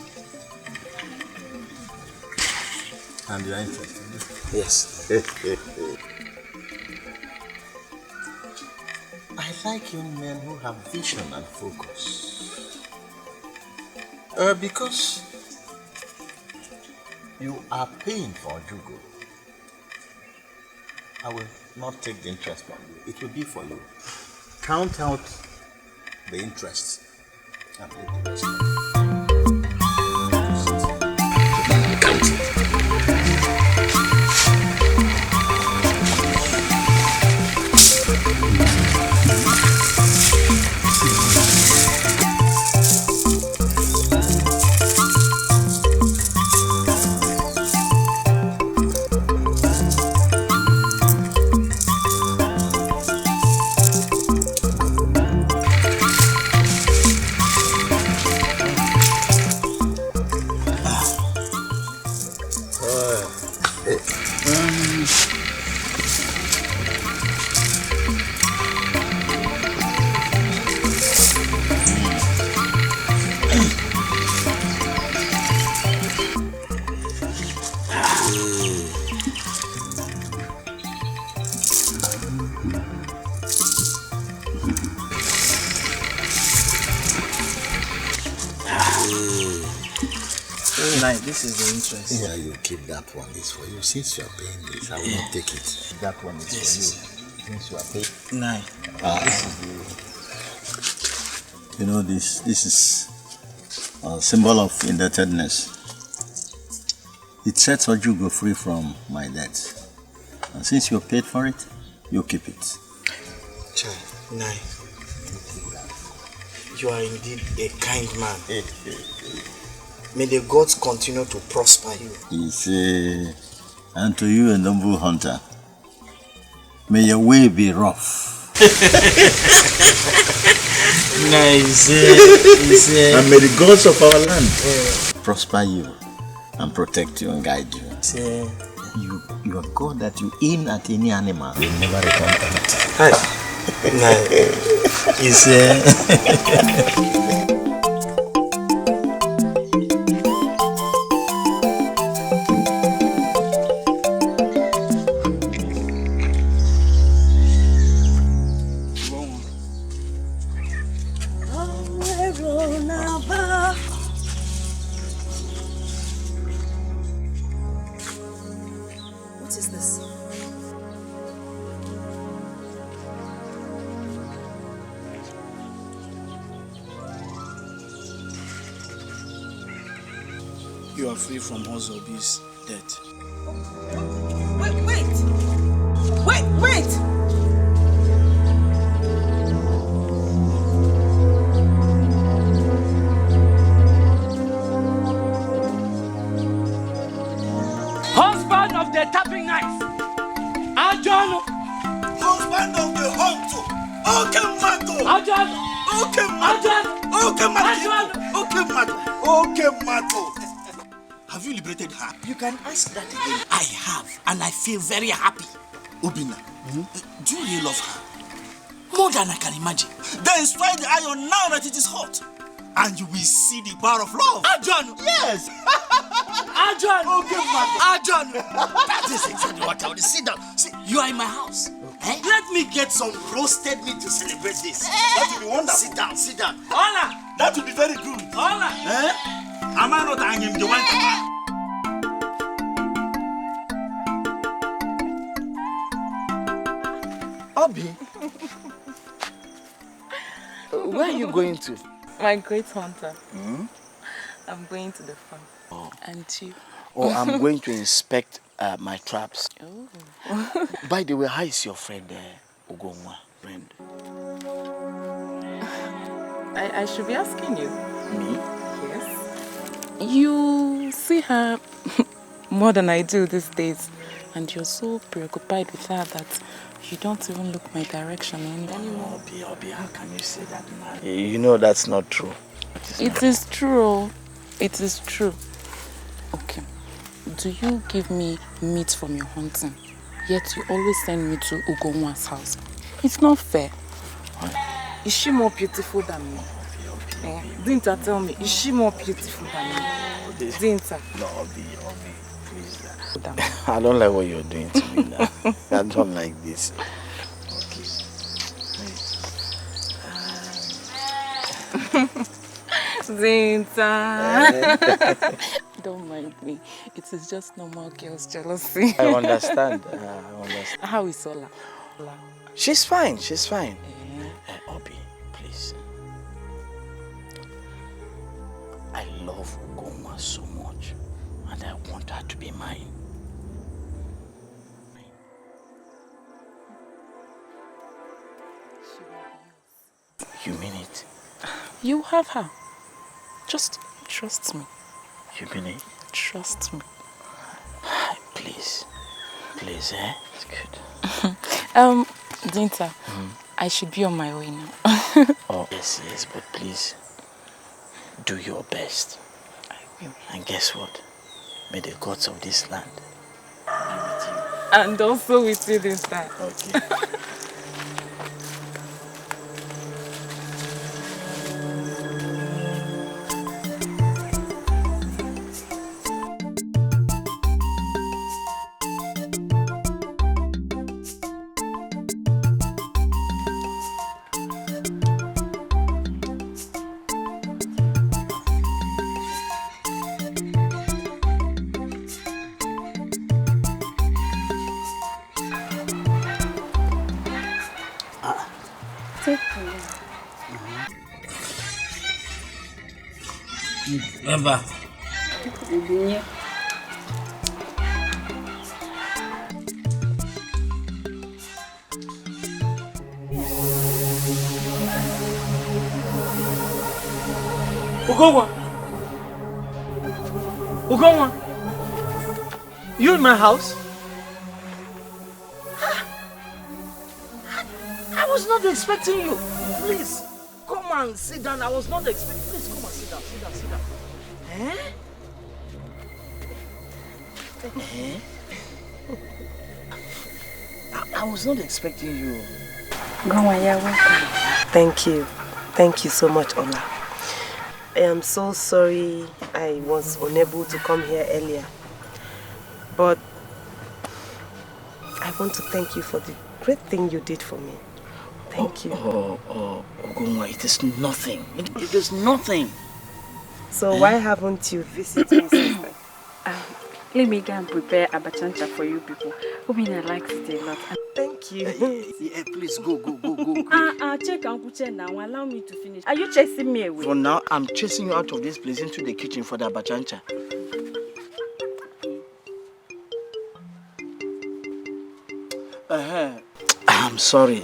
And you are interested?
Yes.
I like young men who have vision and focus. Because you are paying for Ojugo. I will not take the interest from you. It will be for you. Count out the interest and take the rest. Count it.
This is the interest.
Yeah, you keep that one. It's for you. Since you are paying this, I will not take it. That one is for you. Since you are paying.
Nine.
This is the... You know, this is a symbol of indebtedness. It sets Ojugo free from my debt. And since you paid for it, you keep it.
Chai, Nine. You are indeed a kind man. May the gods continue to prosper you.
And to you, a noble hunter.
May your way be rough. Nice. And may the gods of our land prosper you and protect you and guide you. You are God that you aim at any animal will never return empty.
What is this?
You are free from Ozobi's debt.
Wait!
Husband of the tapping knife. Ajon.
Husband of the hunter. Have you liberated her? You can ask that again. I have, and I feel very happy. Obina, do you really love her? More than I can imagine. Then strike the iron now that it is hot, and you will see the power of love. Ajon! Yes! Ajon! Ajon! That is exactly what I want to sit down. See, you are in my house. Let me get some roasted meat to celebrate this. That will be wonderful. Sit down. Hola! That will be very good. Hola! Am I not hanging the one?
Obi, where are you going to?
My great hunter. I'm going to the farm. And you?
Oh, I'm going to inspect my traps.
Oh.
By the way, how is your friend Ugonwa? Friend?
I should be asking you.
Me?
Yes. You see her more than I do these days, and you're so preoccupied with her that you don't even look my direction anymore.
Obi, how can you say that, man? You know that's not true.
It is true. It is true. Okay. Do you give me meat from your hunting, yet you always send me to Ugonwa's house? It's not fair. Is she more beautiful than me? Dinta, tell me, is she more beautiful than me? Dinta.
No, Obi, please. I don't like what you're doing to me now. I don't like this.
Dinta. Don't mind me. It is just normal girls' jealousy.
I understand.
How is Ola?
She's fine. Obi, please. I love Ugonwa so much, and I want her to be mine. You mean it?
You have her. Just trust me.
You mean it?
Trust me.
Please, it's good.
Dinta, I should be on my way now.
Oh, yes, but please, do your best.
I will.
And guess what? May the gods of this land be with you.
And also with you this time.
Okay.
Eva.
Ugonwa, you in my house?
was not expecting you. Please, come and sit down. I was not expecting. Please, come and sit down. Sit down, sit down. I was not expecting you.
Grandma, you're welcome. Thank you. Thank you so much, Ola. I am so sorry I was unable to come here earlier. But I want to thank you for the great thing you did for me. Thank you.
Ogumwa, it is nothing. It is nothing.
So why haven't you visited me, sister?
Let me go and prepare a bachancha for you people. Obina likes it a lot.
Thank you.
Please go.
Check Uncle Chen now. Allow me to finish. Are you chasing me away?
For now, I'm chasing you out of this place into the kitchen for the bachancha. I'm sorry.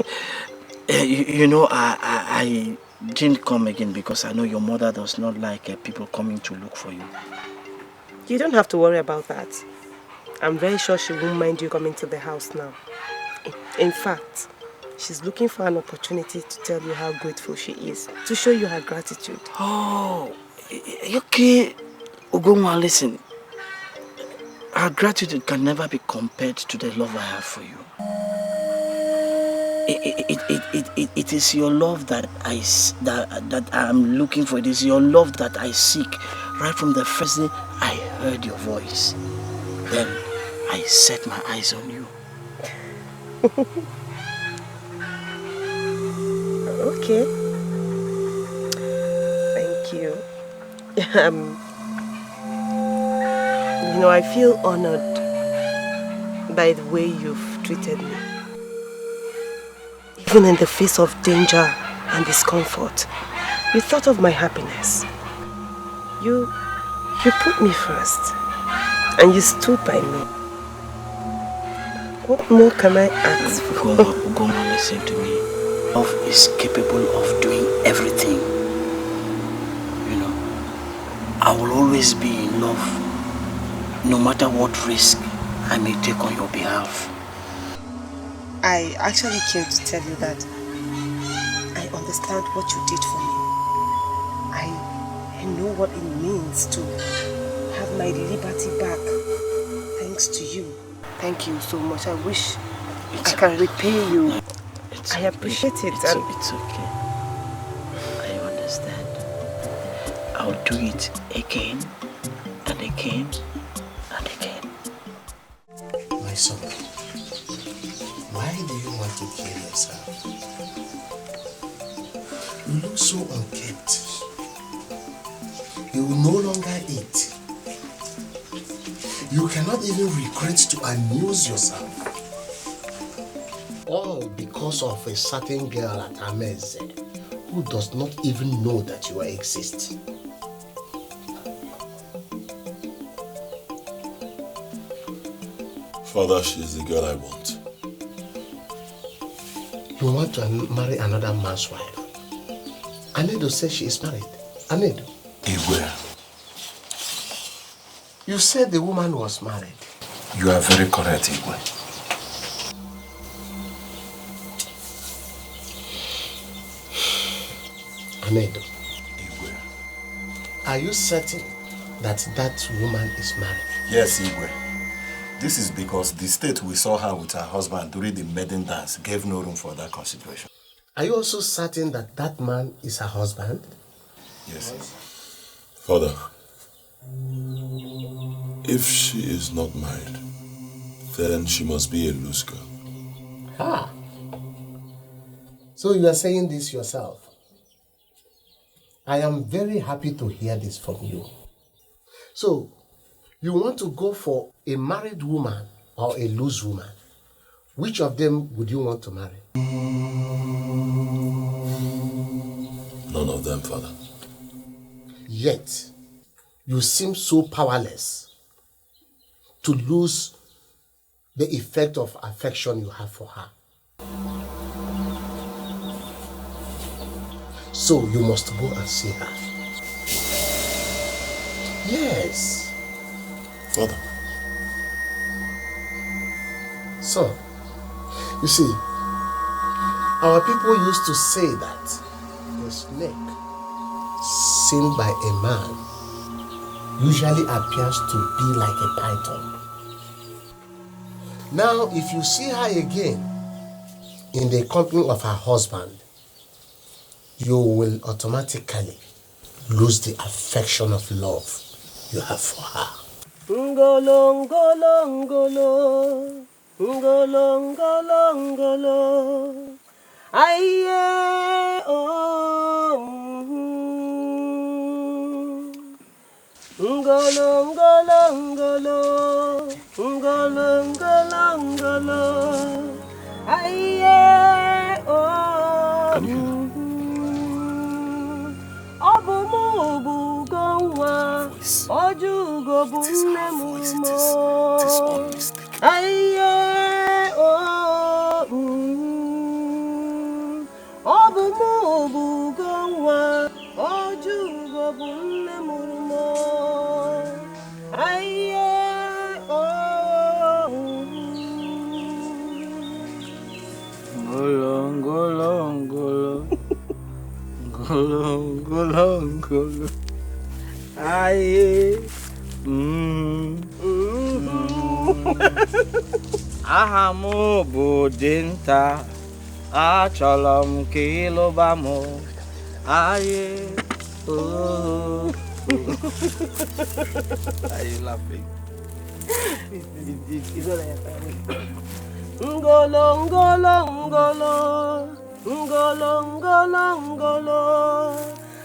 I didn't come again because I know your mother does not like people coming to look for you.
You don't have to worry about that. I'm very sure she won't mind you coming to the house now. In fact, she's looking for an opportunity to tell you how grateful she is, to show you her gratitude.
Oh, okay. Ogumwa, listen. Her gratitude can never be compared to the love I have for you. It is your love that I'm looking for. It is your love that I seek. Right from the first day I heard your voice, then I set my eyes on you.
Okay. Thank you. I feel honored by the way you've treated me. Even in the face of danger and discomfort, you thought of my happiness. You put me first, and you stood by me. What more can I ask for?
Ugoma, listen to me. Love is capable of doing everything. I will always be in love, no matter what risk I may take on your behalf.
I actually came to tell you that I understand what you did for me. I know what it means to have my liberty back thanks to you. Thank you so much. I wish I can repay you. I appreciate it.
It's okay. I understand. I'll do it again and again and again.
My son, why do you want to kill yourself? You look so unkempt. You will no longer eat. You cannot even regret to amuse yourself. All because of a certain girl at Ameze who does not even know that you exist.
Father, she is the girl I want.
You want to marry another man's wife? Anedo says she is married. Anedo.
Igwe.
You said the woman was married.
You are very correct, Igwe.
Anedo. Igwe. Are you certain that that woman is married?
Yes, Igwe. This is because the state we saw her with her husband during the maiden dance gave no room for that consideration.
Are you also certain that that man is her husband?
Yes. Father, if she is not married, then she must be a loose girl.
Ah. So you are saying this yourself. I am very happy to hear this from you. So, you want to go for a married woman or a loose woman? Which of them would you want to marry?
None of them, Father.
Yet, you seem so powerless to lose the effect of affection you have for her. So you must go and see her. Yes.
Father.
So, you see, Our people used to say that the snake seen by a man usually appears to be like a python. Now, if you see her again in the company of her husband, you will automatically lose the affection of love you have for her.
Ngolo, ngolo, ngolo, ngolo, ngolo, ngolo. Aye, oh. Ngolo, ngolo, ngolo, ngolo, ngolo, ngolo. Aye, oh.
Can you hear that?
It is her voice. It is unmistakable. Aye, oh.
Ngolo. Aye. Aha mo budinta. Achalam kilobamo. Aye. Oh. Are you laughing?
Ngolo, ngolo, ngolo, ngolo, ngolo, ngolo.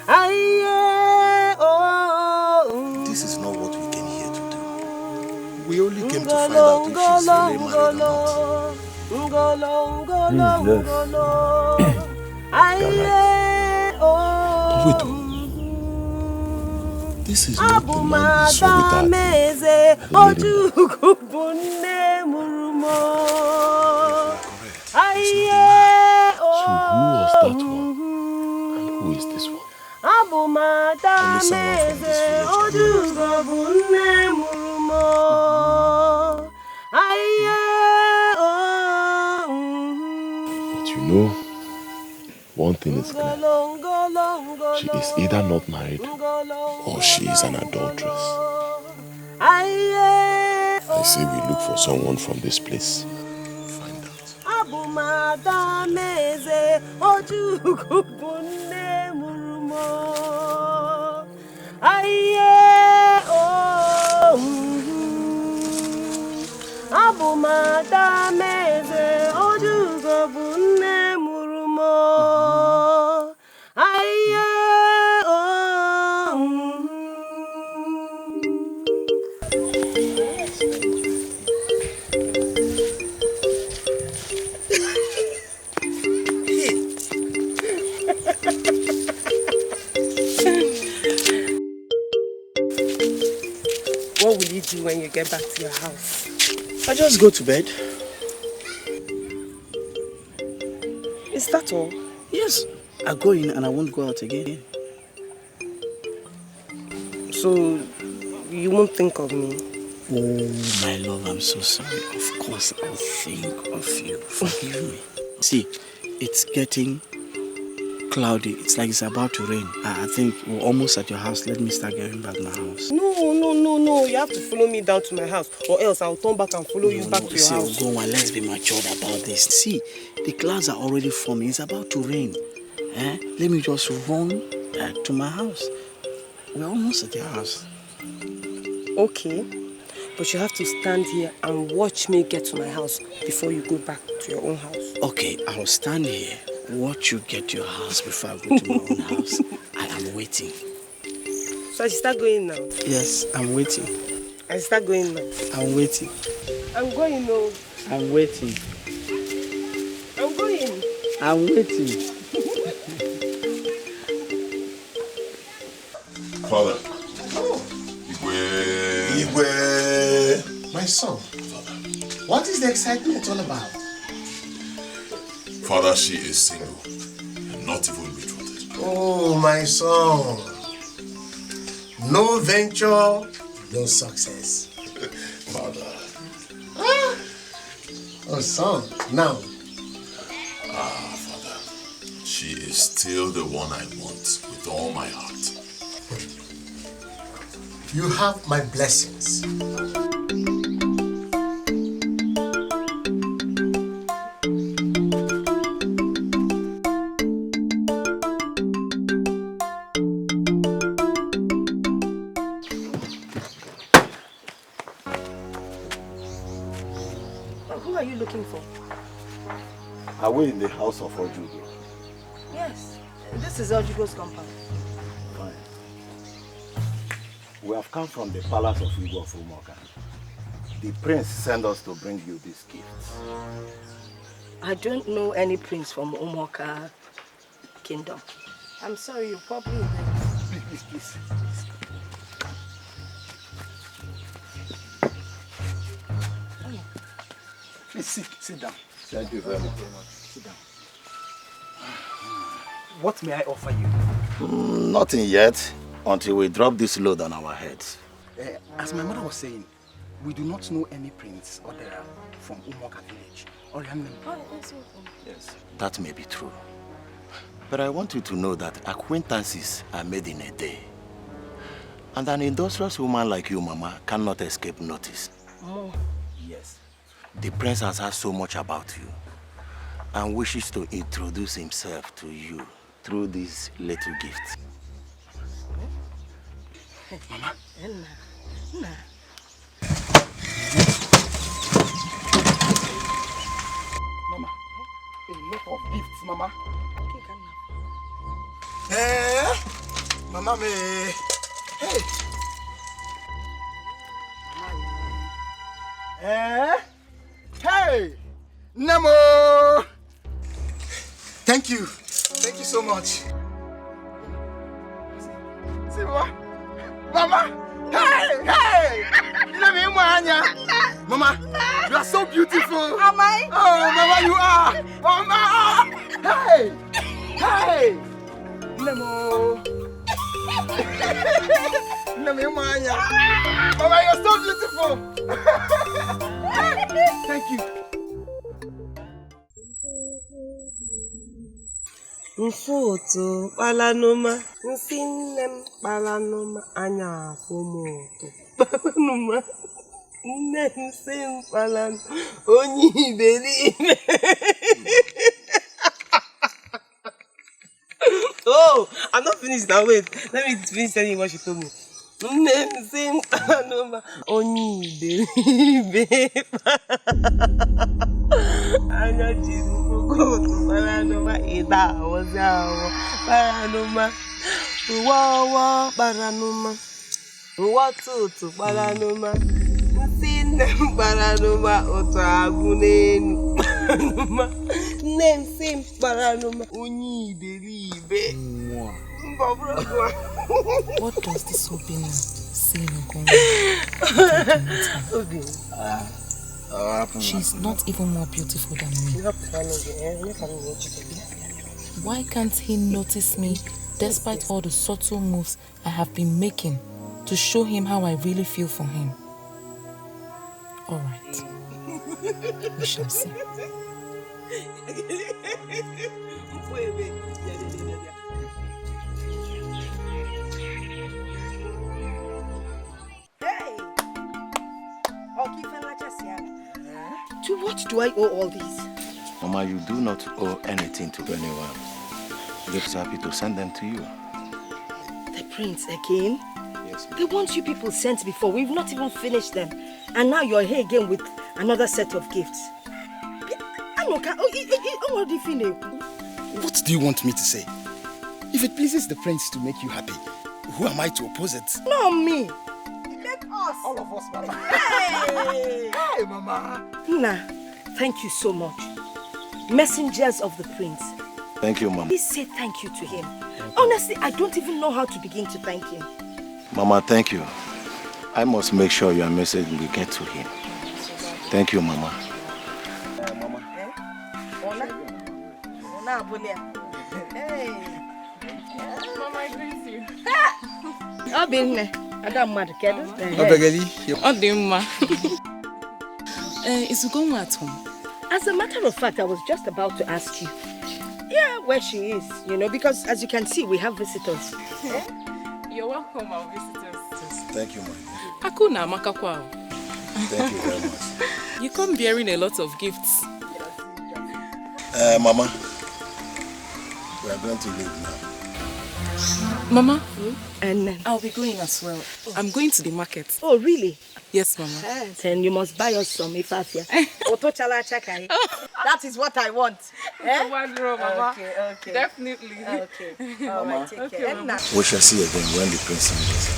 Aye, oh.
This is not what we came here to do. We only came to find out if she's really married or not.
Aye, oh.
Wait, this is not the man we saw with that. So who was that one? And who is this one? Only someone from this But you know, one thing is clear. She is either not married or she is an adulteress. I say we look for someone from this place.
What will you do when you get back to your house?
I just go to bed.
Is that all?
Yes. I go in and I won't go out again.
So, you won't think of me?
Oh, my love, I'm so sorry. Of course, I'll think of you. Forgive me. See, it's getting cloudy. It's like it's about to rain. I think we're almost at your house. Let me start getting back to my house.
No. You have to follow me down to my house, or else I'll turn back and follow you back to your house.
Go on, let's be matured about this. See, the clouds are already forming. It's about to rain. Let me just run to my house. We're almost at your house.
Okay, but you have to stand here and watch me get to my house before you go back to your own house.
Okay, I'll stand here, watch you get to your house before I go to my own house. I am waiting.
So I should start going now?
Yes, I'm waiting.
I should start going now?
I'm waiting.
I'm going now.
I'm waiting.
I'm going.
I'm waiting.
Father.
Igwe. My son. Father. What is the excitement all about?
Father, she is single. And not even betrothed.
Oh, my son. No venture, no success.
Father.
Oh, son. Now.
Father. She is still the one I want with all my heart.
You have my blessings.
Who are you looking for?
Are we in the house of Ojugo?
Yes, this is Ojugo's compound.
Fine. We have come from the palace of Igbo of Umoka. The prince sent us to bring you this gift.
I don't know any prince from Umoka kingdom. I'm sorry, you probably...
Please.
Please sit down.
Thank you very much.
Sit down. What may I offer you?
Nothing yet, until we drop this load on our heads.
As my mother was saying, we do not know any prince or they are from Umoka village.
Yes, that may be true. But I want you to know that acquaintances are made in a day. And an industrious woman like you, Mama, cannot escape notice.
Yes.
The prince has heard so much about you and wishes to introduce himself to you through this little gift.
Mama. Mama, a lot of gifts, Mama.
Eh? Mama me. Hey. Eh? Hey! Nemo! Thank you. Thank you so much. See what? Mama! Hey! Hey! Mama, you are so beautiful.
Am I?
Oh, Mama, you are. Mama! Hey! Hey! Nemo! Mama, you're so beautiful. Thank you.
Mfoto palanoma, nsinem palanoma, anya fomoto palanoma, nnem palan, onyi believe. Oh, I'm not finished now. Wait, let me finish telling you what she told me. Nnem palanoma, onyi believe. Anya jirugo paranoma ida ozawo paranoma wawa paranoma watutu paranoma nsine paranoma otu agunenu paranoma nemsim paranoma onyi iberibe.
What does this Obina say in She's not even more beautiful than me. Why can't he notice me despite all the subtle moves I have been making to show him how I really feel for him? Alright. We shall see.
To what do I owe all these?
Mama, you do not owe anything to anyone. Just happy to send them to you.
The prince again?
Yes.
The ones you people sent before, we've not even finished them. And now you're here again with another set of gifts.
What do you want me to say? If it pleases the prince to make you happy, who am I to oppose it?
Not me.
Let us.
All of us, Mama.
Hey!
Hey, Mama.
Nah, thank you so much. Messengers of the prince.
Thank you, Mama.
Please say thank you to him. Honestly, I don't even know how to begin to thank him.
Mama, thank you. I must make sure your message will get to him. Thank you, Mama.
Mama. Hey.
Mama, I greet you.
I've been there. Adam Madkedo.
Is Ugonwa at home?
As a matter of fact, I was just about to ask you. Yeah, where she is, you know, because as you can see, we have visitors.
You're welcome, our visitors.
Thank you, ma.
Akuna Makakwao.
Thank you very much.
You come bearing a lot of gifts.
Mama, we are going to leave now.
Mama,
and
I'll be going as well. I'm going to the market.
Oh, really?
Yes, Mama.
Then you must buy us some ifafia. That is what I want.
Mama.
Okay.
Definitely.
Okay. All right, take care.
Mama.
We shall see again when the prince sings.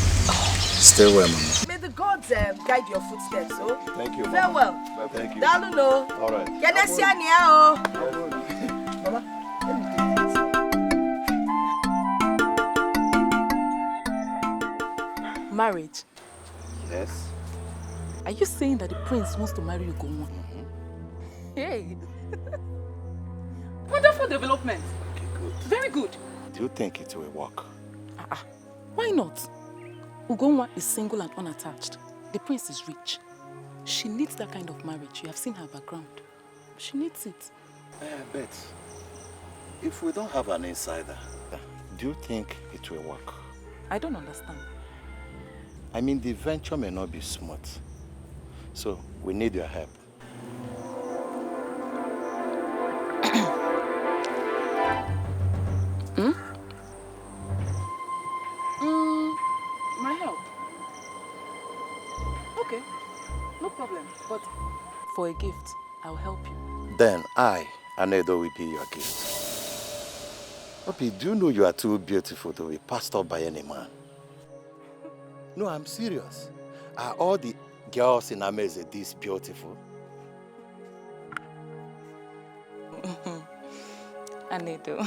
Stay well, Mama.
May the gods guide your footsteps, oh?
Thank you, Mama.
Farewell.
Thank you.
Daluno.
All right.
Yanesiania, oh. Mama.
Marriage.
Yes.
Are you saying that the prince wants to marry Ugonwa? Hey. Wonderful development.
Okay, good.
Very good.
Do you think it will work?
Why not? Ugonwa is single and unattached. The prince is rich. She needs that kind of marriage. You have seen her background. She needs it.
But if we don't have an insider, do you think it will work?
I don't understand.
I mean, the venture may not be smooth. So, we need your help.
My help? Okay, no problem. But for a gift, I'll help you.
Then I, Ini Edo, will be your gift. Papi, do you know you are too beautiful to be passed up by any man? No, I'm serious. Are all the girls in Ameze this beautiful?
Ini Edo,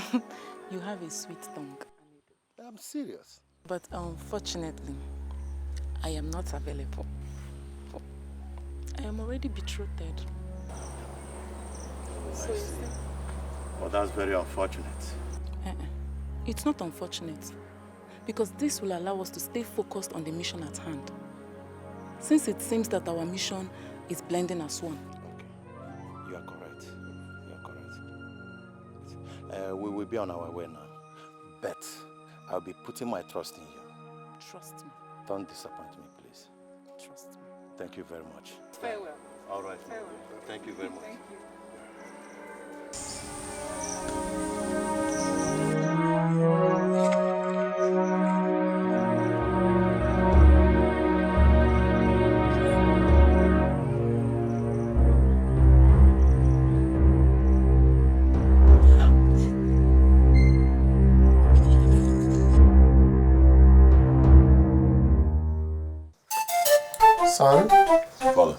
you have a sweet tongue.
I'm serious.
But unfortunately, I am not available. I am already betrothed.
So well, that's very unfortunate.
It's not unfortunate, because this will allow us to stay focused on the mission at hand. Since it seems that our mission is blending as one.
Okay, you are correct. We will be on our way now. But I'll be putting my trust in you.
Trust me.
Don't disappoint me, please.
Trust me.
Thank you very much.
Farewell.
All right.
Farewell.
Thank you very much.
Thank you.
Son,
Father.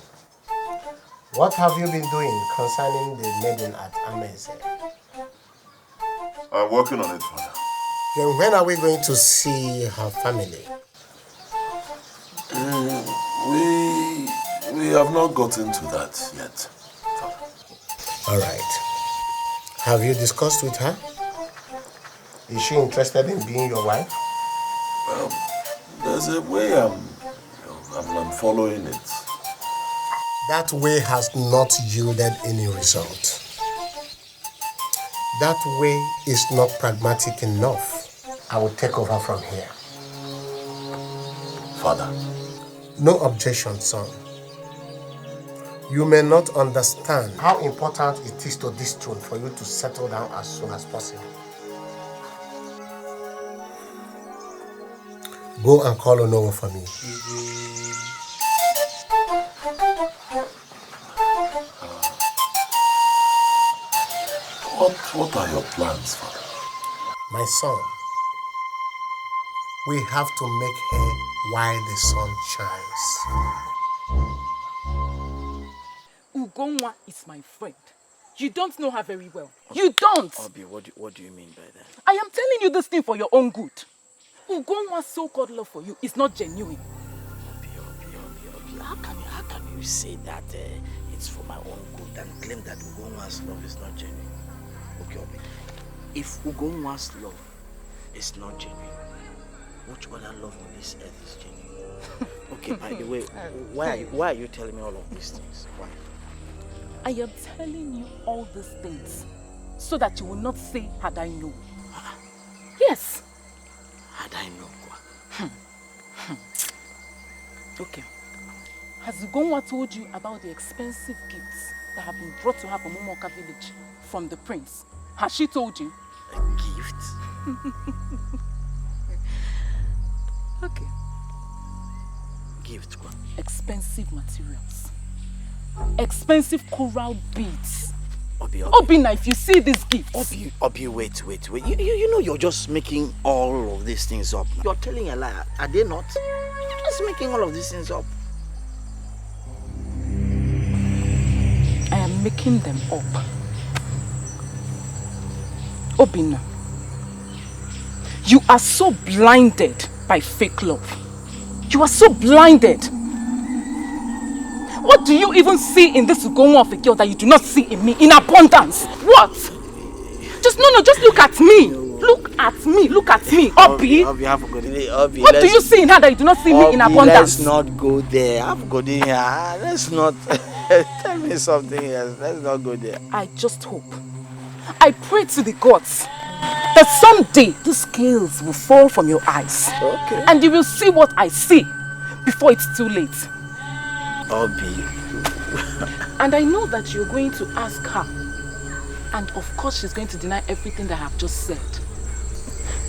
What have you been doing concerning the maiden at Ameze?
I'm working on it, Father.
Then when are we going to see her family?
We have not gotten to that yet.
All right. Have you discussed with her? Is she interested in being your wife?
Well, there's a way I'm following it.
That way has not yielded any result. That way is not pragmatic enough. I will take over from here.
Father.
No objection, son. You may not understand how important it is to this throne for you to settle down as soon as possible. Go and call Onowo for me.
What are your plans, Father?
My son, we have to make hay while the sun shines.
Ugonwa is my friend. You don't know her very well. You don't!
Obi, what do you mean by that?
I am telling you this thing for your own good. Ugonwa's so-called love for you is not genuine.
Obi, how can you say that it's for my own good and claim that Ugonwa's love is not genuine? Okay, Obi, if Ugonwa's love is not genuine, which other love on this earth is genuine? Okay, by the way, why are you telling me all of these things? Why?
I am telling you all these things so that you will not say, had I known. Yes.
Had I known.
Okay. Has Ugonwa told you about the expensive gifts that have been brought to her from Umoka village from the prince? Has she told you?
A gift?
Okay.
Gift, what?
Expensive materials. Expensive coral beads.
Obina,
if you see this gift.
Obi, wait. You know you're just making all of these things up. You're telling a lie. Are they not? You're just making all of these things up.
I am making them up. Obina, you are so blinded by fake love. You are so blinded. What do you even see in this Ugonwa of a girl that you do not see in me in abundance? What? Just look at me. Look at me. Obi.
Obi, have a good day. Obi,
what do you see in her that you do not see me in abundance?
Let's not go there. Have a good day here. Let's not. Tell me something else. Let's not go there.
I just hope. I pray to the gods that someday the scales will fall from your eyes.
Okay.
And you will see what I see before it's too late.
Obi.
And I know that you're going to ask her. And of course she's going to deny everything that I have just said.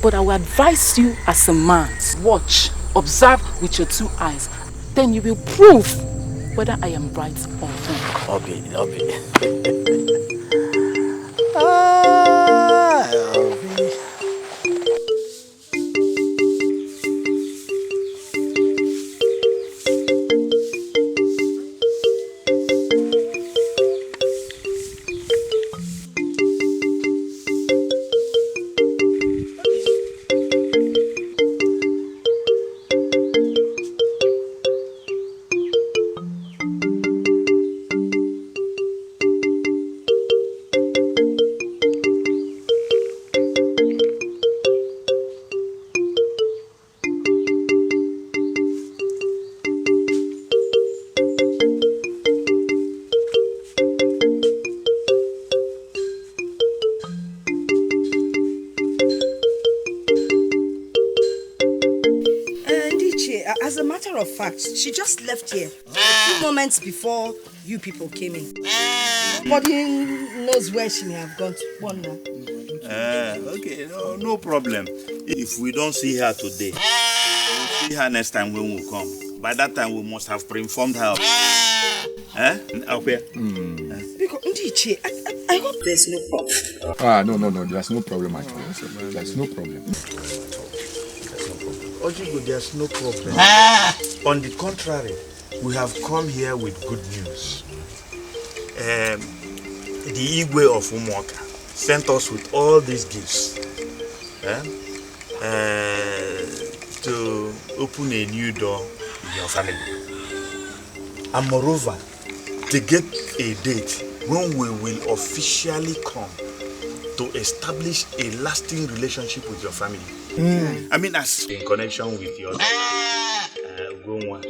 But I will advise you as a man. Watch, observe with your 2 eyes. Then you will prove whether I am right or wrong.
Obi. Obi.
As a matter of fact, she just left here a few moments before you people came in. Nobody knows where she may have gone to. Wonder.
Okay, no problem. If we don't see her today, we'll see her next time when we come. By that time, we must have pre-informed her. Okay.
I hope there's no problem.
No, there's no problem at all. There's no problem.
Ojigo, there's no problem. On the contrary, we have come here with good news. The Igwe of Umuoka sent us with all these gifts to open a new door in your family. And moreover, to get a date when we will officially come to establish a lasting relationship with your family. I mean, as in connection with your Gonwa.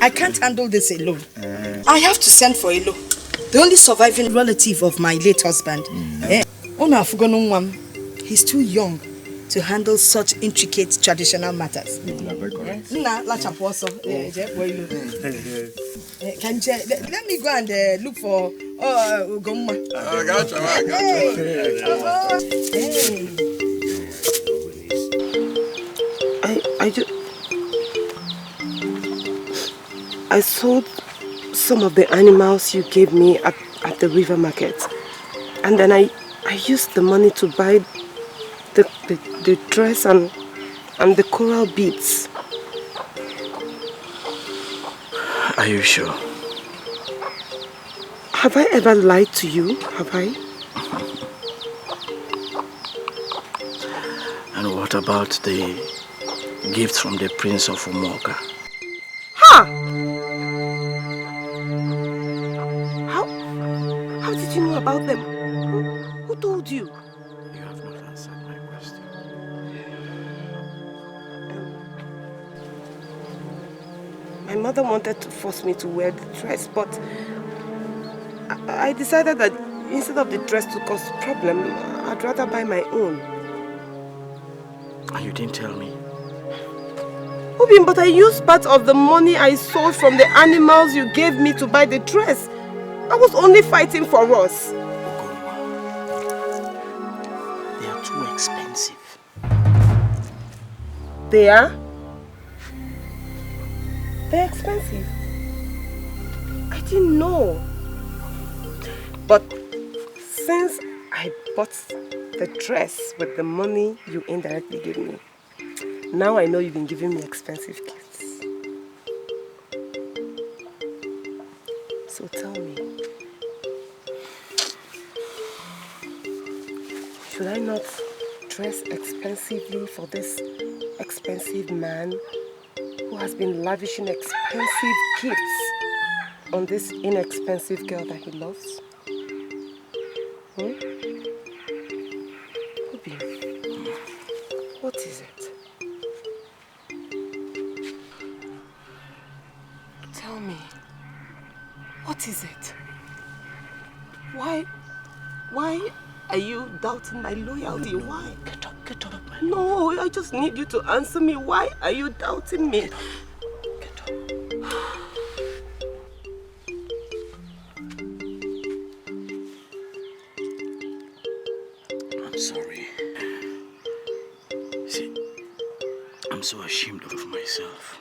I can't handle this alone. I have to send for Elo, the only surviving relative of my late husband. He's too young to handle such intricate traditional matters. Let me go and look for Ugomma.
I sold some of the animals you gave me at the river market, and then I used the money to buy the dress and the coral beads.
Are you sure?
Have I ever lied to you? Have I?
And what about the gift from the Prince of Umuoka?
Ha! How did you know about them? Who told you?
You have not answered my question.
My mother wanted to force me to wear the dress, but I decided that instead of the dress to cause problem, I'd rather buy my own.
And you didn't tell me?
Obin, but I used part of the money I sold from the animals you gave me to buy the dress. I was only fighting for us.
They are too expensive.
They are? They're expensive. I didn't know. But since I bought the dress with the money you indirectly gave me, now I know you've been giving me expensive gifts. So tell me, should I not dress expensively for this expensive man who has been lavishing expensive gifts on this inexpensive girl that he loves? Obi, what is it? Tell me, what is it? Why are you doubting my loyalty? Why?
Get up.
No, I just need you to answer me. Why are you doubting me?
Get up. I'm sorry. See, I'm so ashamed of myself.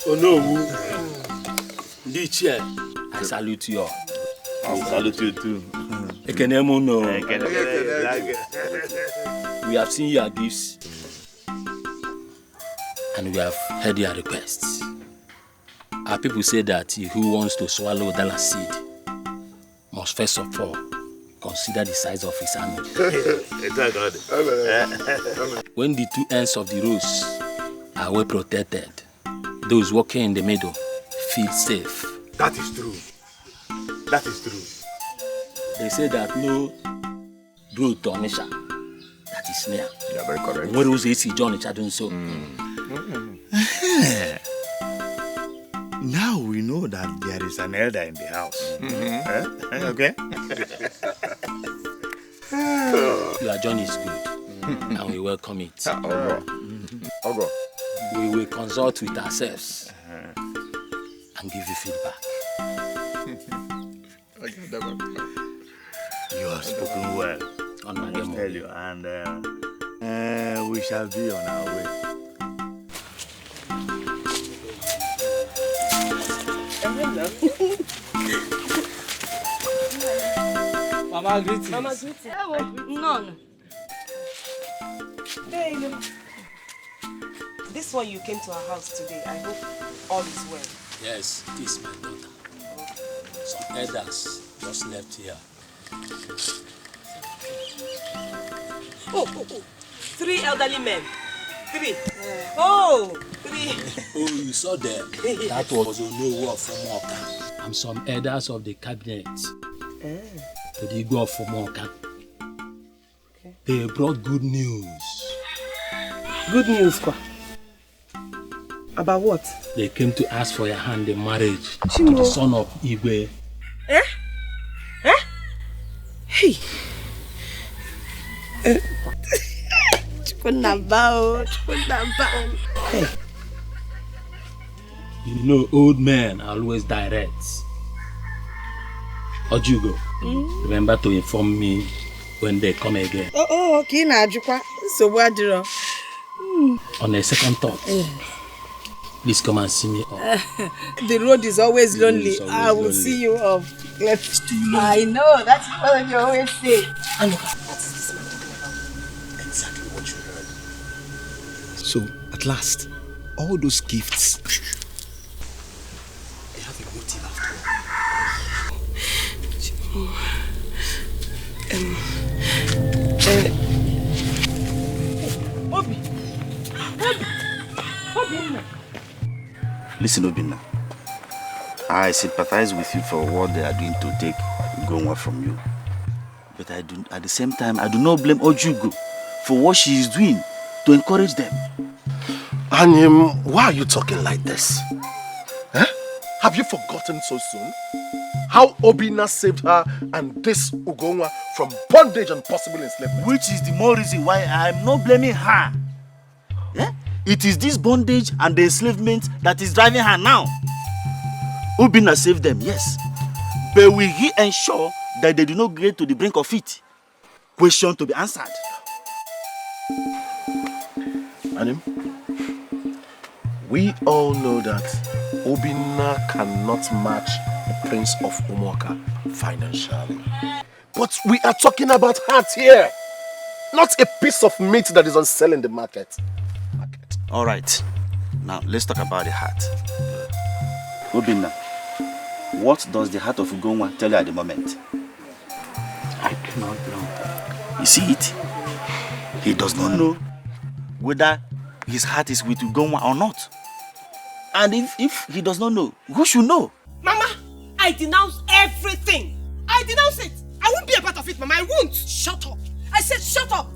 Oh no, Dikeh, I salute you all.
I salute you too.
We have seen your gifts and we have heard your requests. Our people say that he who wants to swallow dollar seed must first of all consider the size of his hand. When the two ends of the rose are well protected, those walking in the middle feel safe.
That is true. That is true.
They say that no road to Onisha that is near.
You are very correct.
Where was AC John doing so?
Now we know that there is an elder in the house. Okay?
Your journey is good and we welcome it. We will consult with ourselves and give you feedback.
You have spoken well. I must tell you, and we shall be on our way.
Mama greetings.
Mama greetings. None.
Hey, this one you came to our house today. I hope all is well.
Yes, this is my daughter. Some elders just left here.
Oh. 3 elderly men. 3. Oh, 3.
Oh, you saw them. That was a new word from Moka. And some elders of the cabinet. To the go for Moka. Okay. They brought good news.
Good news, Kwa? About what?
They came to ask for your hand in marriage to the son of Igwe.
Hey. Hey.
You know, old men are always direct. Ojugo, remember to inform me when they come again.
Okay, Najukwa. So what do you?
On a second thought, please come and see me off.
The road is always lonely. I will see you off. Let's do it. I know, that's what you always say.
And look, exactly what you heard.
So, at last, all those gifts,
they have a motive after all.
Listen, Obinna. I sympathize with you for what they are doing to take Ugonwa from you. But at the same time, I do not blame Ojugo for what she is doing to encourage them.
And why are you talking like this? Huh? Have you forgotten so soon? How Obinna saved her and this Ugonwa from bondage and possible enslavement?
Which is the more reason why I am not blaming her. Yeah? It is this bondage and the enslavement that is driving her now. Obinna saved them, yes. But will he ensure that they do not get to the brink of it? Question to be answered.
Anim, we all know that Obinna cannot match the Prince of Umuoka financially. But we are talking about heart here, not a piece of meat that is on sale in the market.
All right. Now, let's talk about the heart. Obinna, what does the heart of Ugonwa tell you at the moment?
I do not know.
You see it? He does not know whether his heart is with Ugonwa or not. And if he does not know, who should know?
Mama, I denounce everything. I denounce it. I won't be a part of it, Mama. I won't.
Shut up. I said shut up.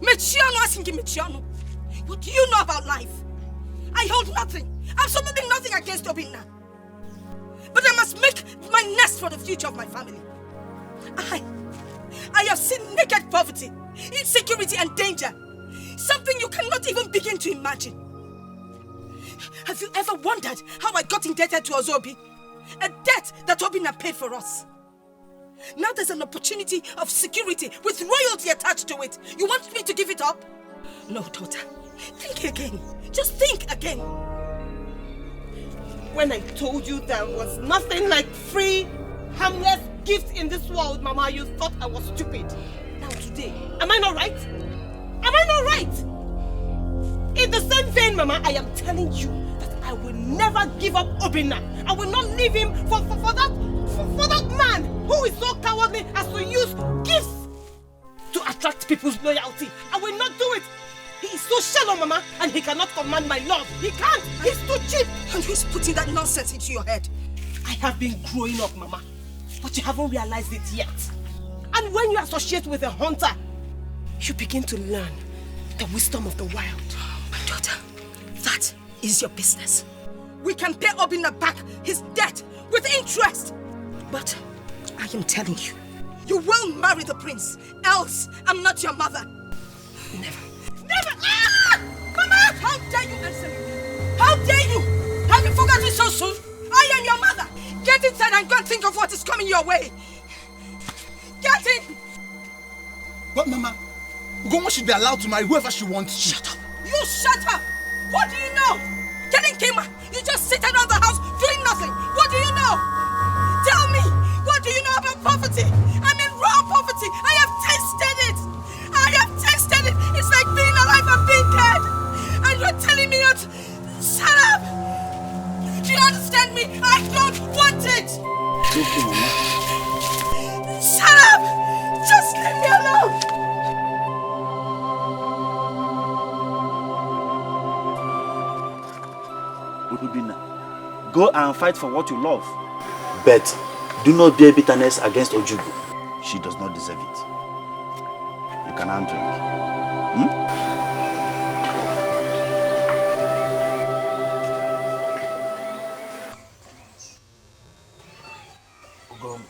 Mechiano asking Mechiano. What do you know about life? I hold nothing. Absolutely nothing against Obinna. But I must make my nest for the future of my family. I have seen naked poverty, insecurity and danger. Something you cannot even begin to imagine. Have you ever wondered how I got indebted to Ozobi? A debt that Obinna paid for us. Now there's an opportunity of security with royalty attached to it. You want me to give it up? No, daughter. Think again. Just think again.
When I told you there was nothing like free, harmless gifts in this world, Mama, you thought I was stupid. Now today, am I not right? Am I not right? In the same vein, Mama, I am telling you that I will never give up Obinna. I will not leave him for that man who is so cowardly as to use gifts to attract people's loyalty. I will not do it. He is so shallow, Mama, and he cannot command my love. He can't. He's too cheap.
And who's putting that nonsense into your head?
I have been growing up, Mama, but you haven't realized it yet. And when you associate with a hunter, you begin to learn the wisdom of the wild.
My daughter, that is your business. We can pay Obinna back his debt with interest. But I am telling you, you will marry the prince, else I'm not your mother. Never. Never! Ah! Mama! How dare you answer me? How dare you? Have you forgotten so soon? I am your mother. Get inside and go and think of what is coming your way. Get in!
But Mama, Ugonwa should be allowed to marry whoever she wants.
Shut up! You shut up! What do you know? Get in, Kima! You just sit around the house doing nothing. What do you know? Tell me! What do you know about poverty? I mean raw poverty. I have tasted it. I have tasted it. It's like being alive and being dead. And you're telling me not... Shut up! Do you understand me? I don't want it!
It's okay, Mama.
Shut up! Just leave me alone!
Obinna, go and fight for what you love. But do not bear bitterness against Ojugo. She does not deserve it. You can now drink.
Ugo,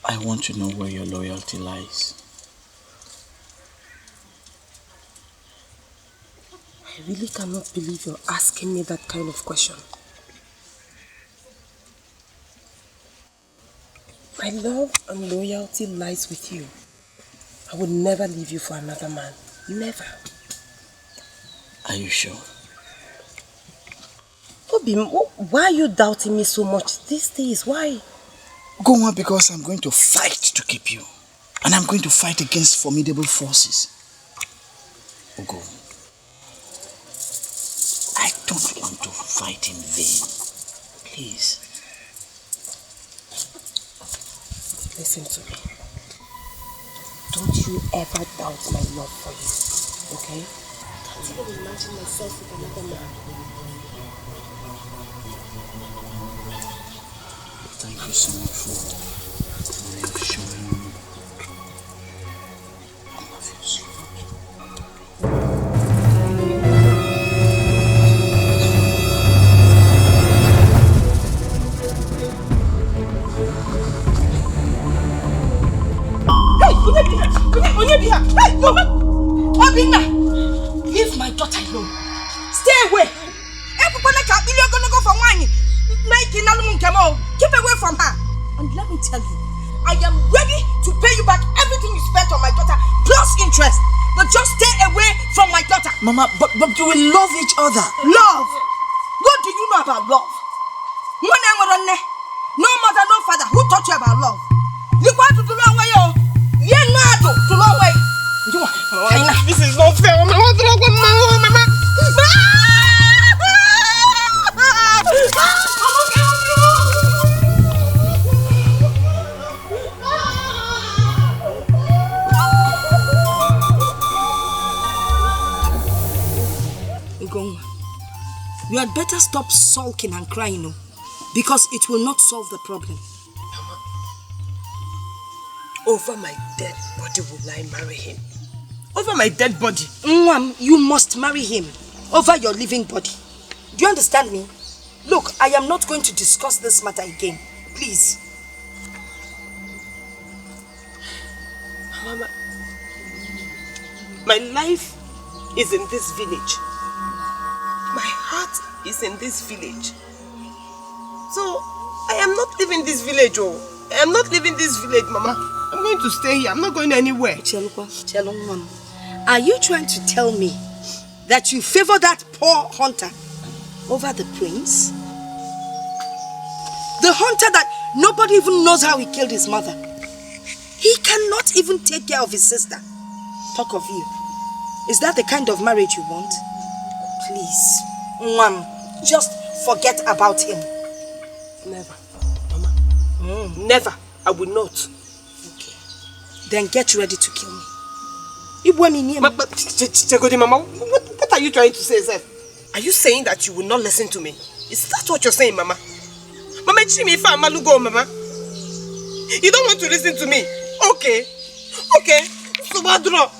I want to know where your loyalty lies.
I really cannot believe you're asking me that kind of question. My love and loyalty lies with you. I would never leave you for another man. Never.
Are you sure?
Obi, why are you doubting me so much these days? Why?
Go on, because I'm going to fight to keep you. And I'm going to fight against formidable forces. Ugo, I don't want to fight in vain. Please.
Listen to me.
you ever doubt my love for you, okay? I can't even imagine myself with another man.
Thank you so much for reassuring me. I love you so much.
Hey, Mama! Obinna! Leave my daughter alone. Stay away! Keep away from her. And let me tell you, I am ready to pay you back everything you spent on my daughter, plus interest. But just stay away from my daughter.
Mama, but you will love each other.
Love? What do you know about love? No mother, no father. Who taught you about love? You want to do long way, oh? Yeah, no, to long way.
This is not fair. Mama, what's wrong with Mama?
You had better stop sulking and crying, no? Because it will not solve the problem.
Mama, over my dead body will I marry him? Over my dead body?
You must marry him over your living body. Do you understand me? Look, I am not going to discuss this matter again. Please.
Mama, my life is in this village. My heart is in this village. So, I am not leaving this village, oh. I am not leaving this village, Mama. I'm going to stay here. I'm not going anywhere.
Are you trying to tell me that you favor that poor hunter over the prince? The hunter that nobody even knows how he killed his mother. He cannot even take care of his sister. Talk of you. Is that the kind of marriage you want? Please, just forget about him.
Never, Mama. Never. I will not.
Okay. Then get ready to kill me.
Mama, what are you trying to say, sir? Are you saying that you will not listen to me? Is that what you're saying, Mama? Mama, Mama. You don't want to listen to me? Okay. Okay. Subadro.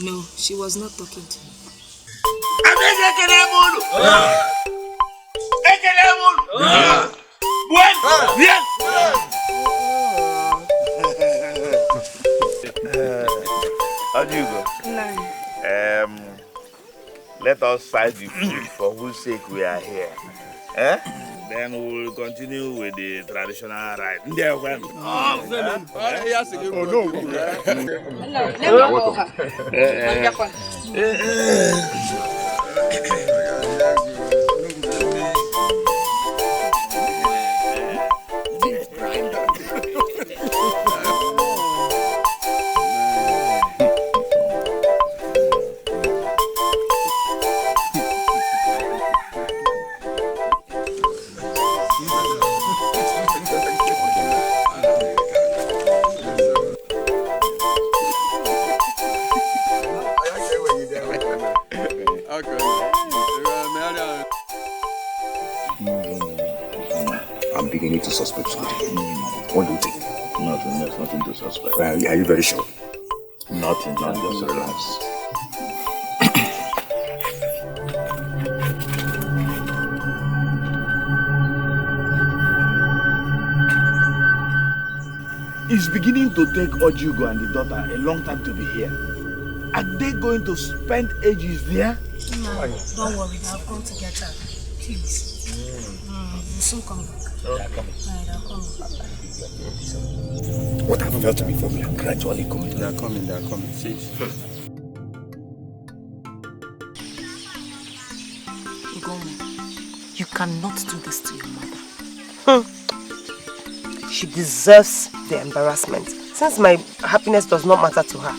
No, she was not talking to me.
How do you go? Let us fight the food for whose sake we are here. Then we will continue with the traditional rite.
I'm beginning to suspect something. What do you think? Nothing, there's nothing to suspect. Are you very sure? Nothing, just relax.
It's beginning to take Ojugo and the daughter a long time to be here. Are they going to spend ages there?
No, don't worry, they'll come to get her. Please. We'll soon come back.
They're coming.
They'll come back.
What happened to me for me? I'm gradually coming.
They're coming. See?
You cannot do this to your mother.
She deserves the embarrassment, since my happiness does not matter to her.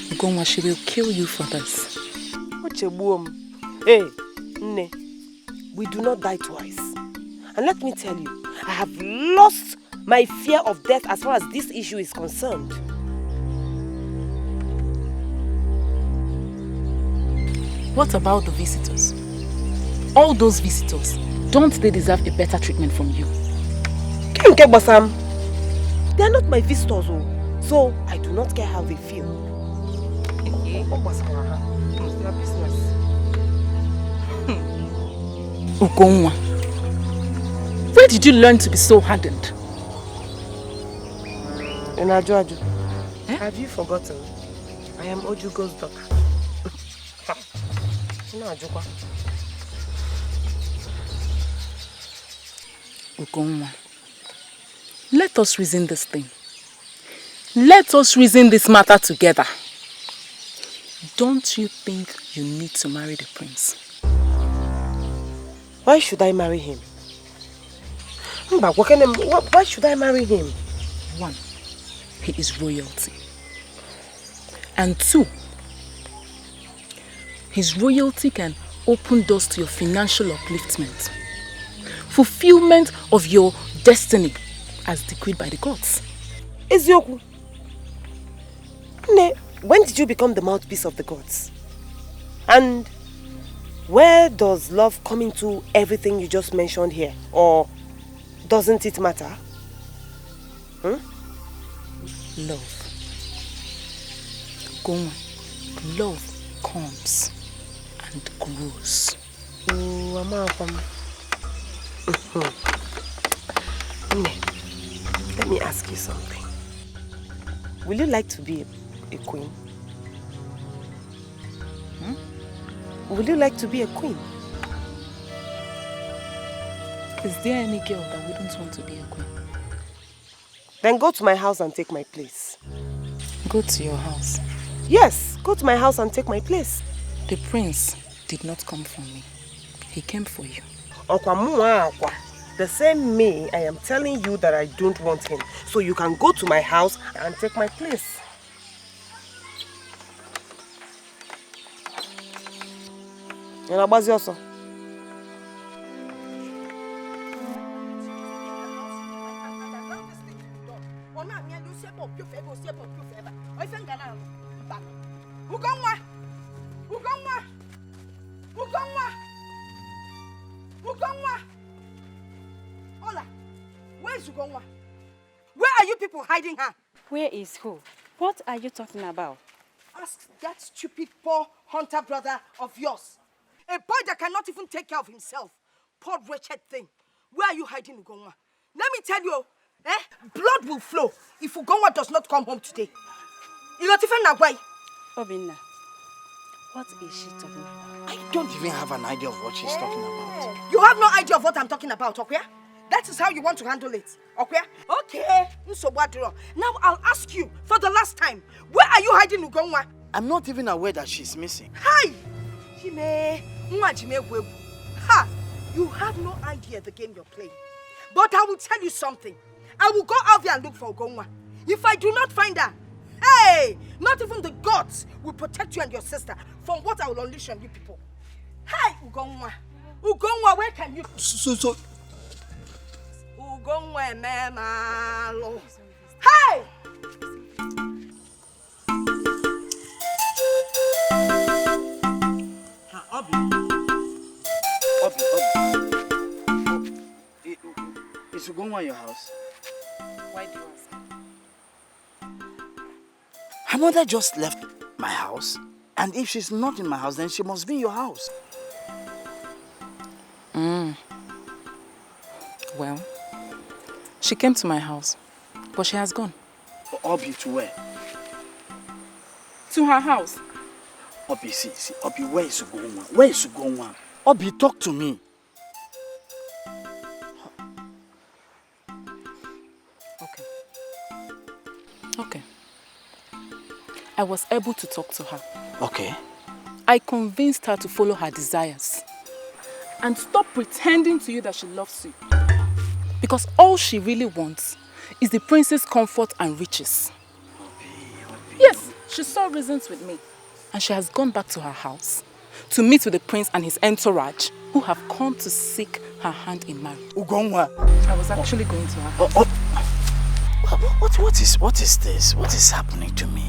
Ugoma, she will kill you for this.
Hey, Nne,
we do not die twice. And let me tell you, I have lost my fear of death as far as this issue is concerned.
What about the visitors? All those visitors, don't they deserve a better treatment from you?
They are not my visitors, so I do not care how they feel.
Ugonwa, where did you learn to be so hardened?
Enajuaju, have you forgotten? I am Ojugo's daughter.
Ugonwa, let us reason this thing. Let us reason this matter together. Don't you think you need to marry the prince?
Why should I marry him? Why should I marry him?
1, he is royalty. And 2, his royalty can open doors to your financial upliftment, fulfillment of your destiny as decreed by the gods.
Ezioku, when did you become the mouthpiece of the gods? And where does love come into everything you just mentioned here? Or doesn't it matter?
Love. Love comes and grows.
Let me ask you something. Will you like to be a queen? Will you like to be a queen?
Is there any girl that wouldn't want to be a queen?
Then go to my house and take my place.
Go to your house?
Yes, go to my house and take my place.
The prince did not come for me. He came for you.
The same me, I am telling you that I don't want him. So you can go to my house and take my place. And Abazi also. Where are you people hiding her?
Where is who? What are you talking about?
Ask that stupid poor hunter brother of yours. A boy that cannot even take care of himself. Poor wretched thing. Where are you hiding Ugonwa? Let me tell you, blood will flow if Ugonwa does not come home today.
Obinna, what is she talking about?
I don't even have an idea of what she's talking about.
You have no idea of what I'm talking about, okay? That is how you want to handle it, okay? Okay. Now I'll ask you for the last time. Where are you hiding Ugonwa?
I'm not even aware that she's missing.
Hi! Ha! You have no idea the game you're playing. But I will tell you something. I will go out there and look for Ugonwa. If I do not find her, hey! Not even the gods will protect you and your sister from what I will unleash on you people. Hi, Ugonwa. Ugonwa, where can you...
So...
Ugonwa memalo. Hey!
Obi. Is Ugonwa your house?
Why do you ask?
Her mother just left my house, and if she's not in my house, then she must be in your house.
Well, she came to my house, but she has gone.
Obi, to where?
To her house.
Obi, see, Obi, where is Ugonwa? Where is Ugonwa? Obi, talk to me.
Okay. I was able to talk to her.
Okay.
I convinced her to follow her desires and stop pretending to you that she loves you. Because all she really wants is the prince's comfort and riches. Yes, she saw reasons with me and she has gone back to her house to meet with the prince and his entourage who have come to seek her hand in marriage.
Ugonwa.
I was actually going to her.
What is this? What is happening to me?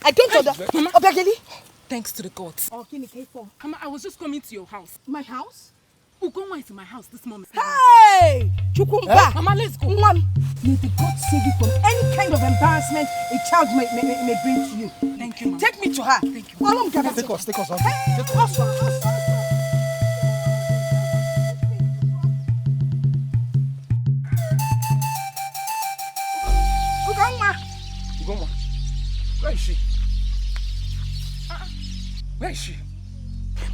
I don't understand.
Mama,
Obegeli?
Thanks to the gods. Mama, I was just coming to your house.
My house?
Ugonwa is in my house this moment.
Hey! Chukumba!
Mama, let's go.
May the gods save you from any kind of embarrassment a child may bring to you.
Thank you, Mama.
Take me to her.
Thank you.
Take us.
Hey!
Take us.
Ugonwa, where is she? Where is she?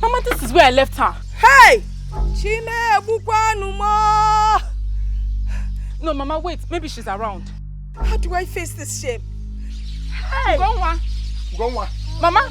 Mama, this is where I left her.
Hey!
No, Mama, wait. Maybe she's around.
How do I face this shame?
Hey!
Ugonwa.
Mama?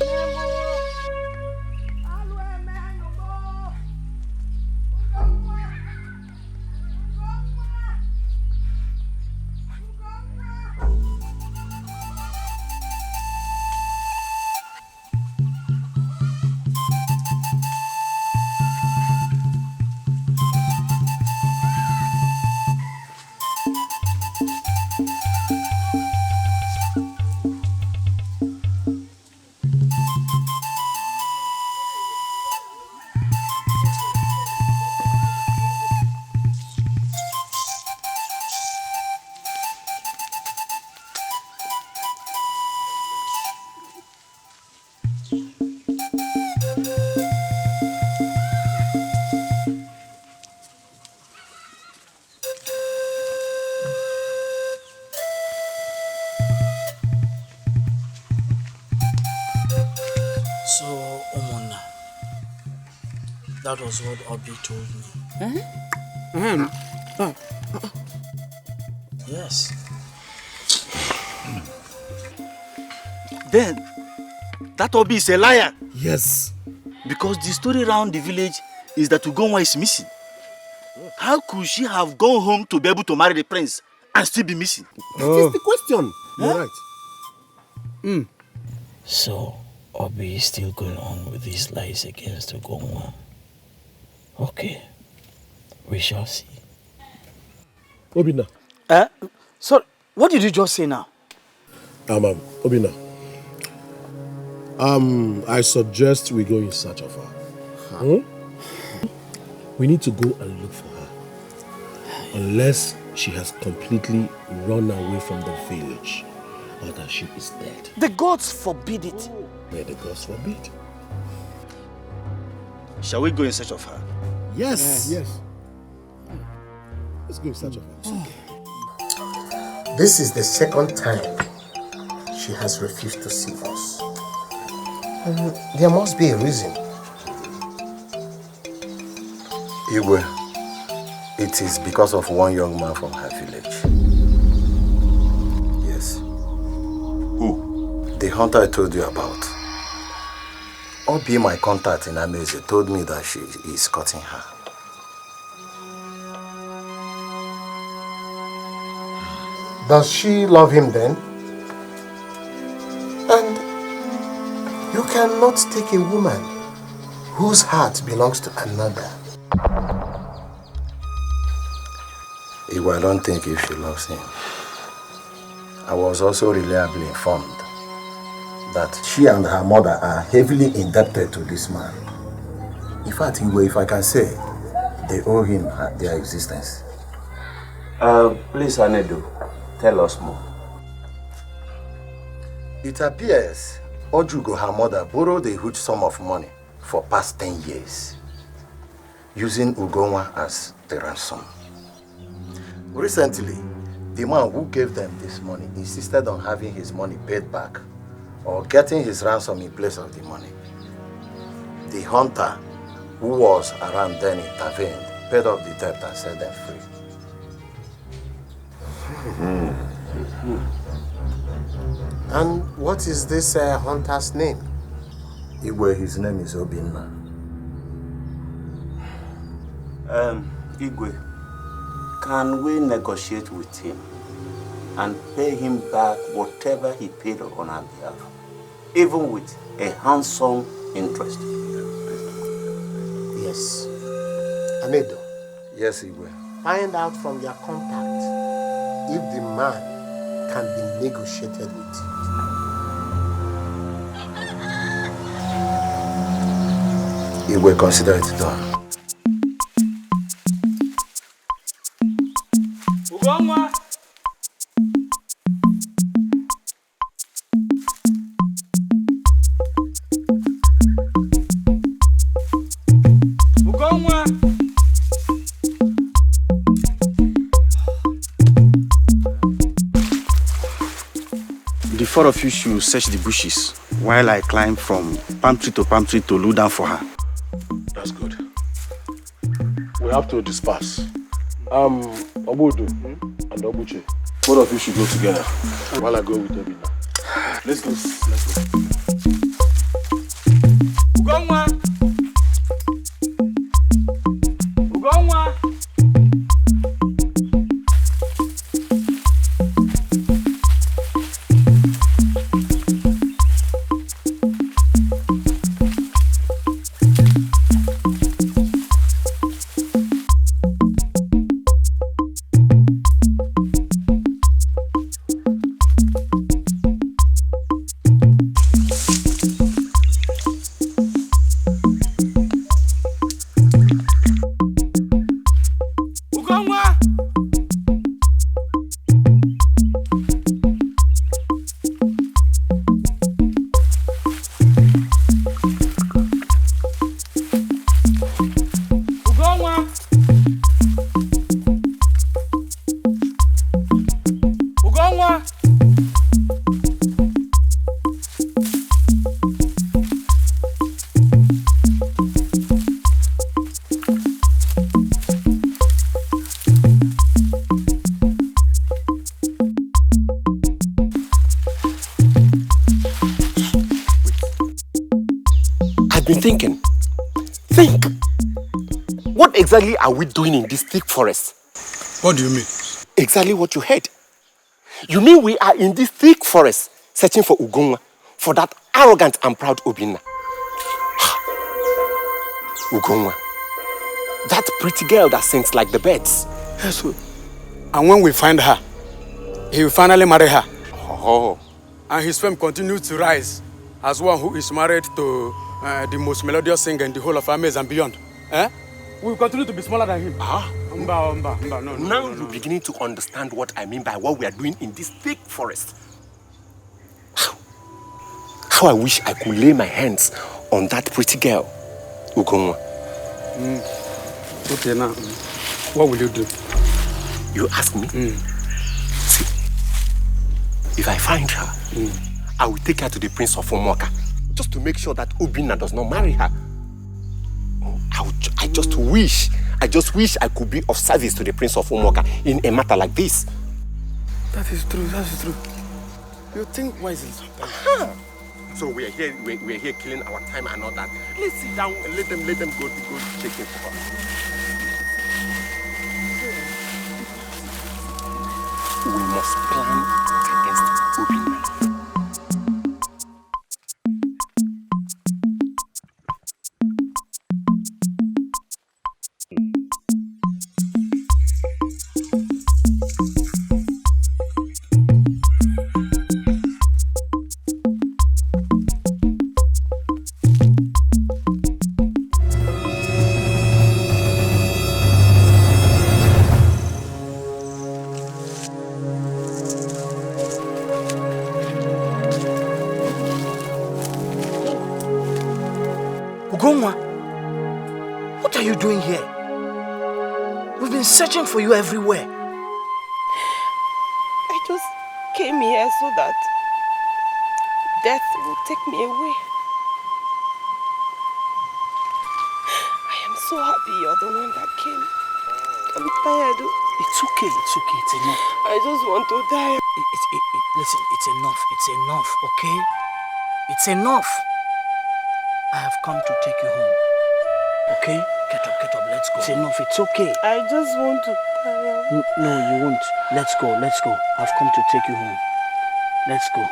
That was what Obi told me. Yes.
Then, that Obi is a liar.
Yes.
Because the story around the village is that Ugonwa is missing. How could she have gone home to be able to marry the prince and still be missing?
That is the question. You're right.
So, Obi is still going on with these lies against Ugonwa. Okay, we shall see.
Obina.
So, what did you just say now?
Obina. I suggest we go in search of her. We need to go and look for her. Unless she has completely run away from the village or that she is dead.
The gods forbid it.
May the gods forbid.
Shall we go in search of her?
Yes. Let's go in search of her.
This is the second time she has refused to see us. And there must be a reason.
Igwe, it is because of one young man from her village. Yes. Who? The hunter I told you about. Obi, my contact in Amaze, told me that she is cutting her.
Does she love him then? And you cannot take a woman whose heart belongs to another.
Igwe, I don't think if she loves him. I was also reliably informed that she and her mother are heavily indebted to this man. In fact, if I can say, they owe him their existence.
Please, Ini Edo, tell us more.
It appears Ojugo, her mother, borrowed a huge sum of money for past 10 years, using Ugonwa as the ransom. Recently, the man who gave them this money insisted on having his money paid back or getting his ransom in place of the money. The hunter, who was around then, intervened, paid off the debt and set them free.
And what is this hunter's name?
Igwe, his name is Obinna.
Igwe, can we negotiate with him and pay him back whatever he paid on our behalf, even with a handsome interest?
Yes. Ini Edo.
Yes, Igwe.
Find out from your contact if the man can be negotiated with.
Igwe, consider it done.
Ugomwa! Ugomwa!
The four of you should search the bushes while I climb from palm tree to look down for her.
That's good. We have to disperse. Obudu and Obuche, both of you should go together while I go with Obinna. Let's go. Let's go.
Ugomwa! Ugomwa!
Thinking. Think. What exactly are we doing in this thick forest?
What do you mean?
Exactly what you heard. You mean we are in this thick forest searching for Ugonwa, for that arrogant and proud Obinna? Ugonwa. That pretty girl that sings like the birds.
Yes, and when we find her, he will finally marry her.
Oh.
And his fame continues to rise as one who is married to the most melodious singer in the whole of Amaze and beyond. We will continue to be smaller than him.
No. Now you're beginning to understand what I mean by what we are doing in this thick forest. How I wish I could lay my hands on that pretty girl, Ugonwa.
Okay, now, what will you do?
You ask me? See, if I find her, I will take her to the Prince of Omoka, just to make sure that Obinna does not marry her. I just wish I could be of service to the Prince of Omoka in a matter like this.
That is true. You think wisely sometimes.
So we're here killing our time and all that. Let's sit down and let them go checking for her. We must plan against Obinna.
Ugonwa, what are you doing here? We've been searching for you everywhere.
I just came here so that death will take me away. I am so happy you're the one that came. I'm tired.
It's okay, it's enough.
I just want to die.
Listen, it's enough, okay? It's enough. I have come to take you home. Okay? Get up, let's go. It's enough, it's okay.
I just want to die.
No, you won't. Let's go. I've come to take you home. Let's go.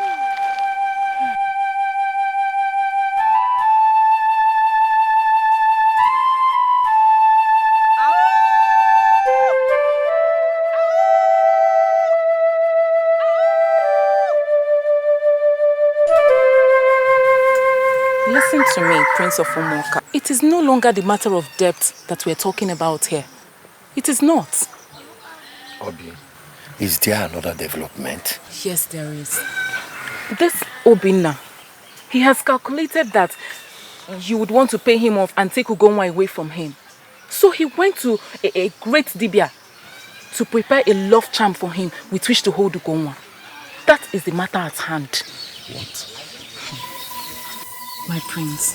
Listen to me, Prince of Umuoka. It is no longer the matter of debt that we're talking about here. It is not.
Obi, is there another development?
Yes, there is. This Obinna, he has calculated that you would want to pay him off and take Ugonwa away from him. So he went to a great Dibia to prepare a love charm for him with which to hold Ugonwa. That is the matter at hand.
What?
My prince,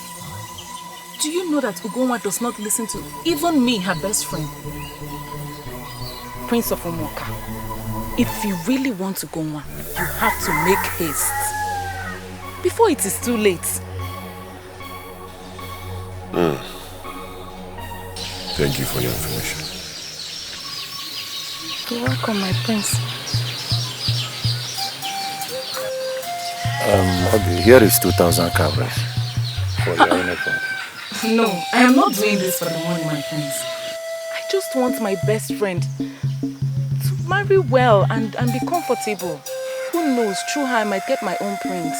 do you know that Ugonwa does not listen to even me, her best friend? Prince of Umuoka, if you really want Ugonwa, you have to make haste before it is too late.
Thank you for your information.
You're welcome, my prince.
Obi, here is 2,000 cabras for your uniform.
No, I am not doing this for the money, my prince. I just want my best friend to marry well and be comfortable. Who knows, through her I might get my own prince.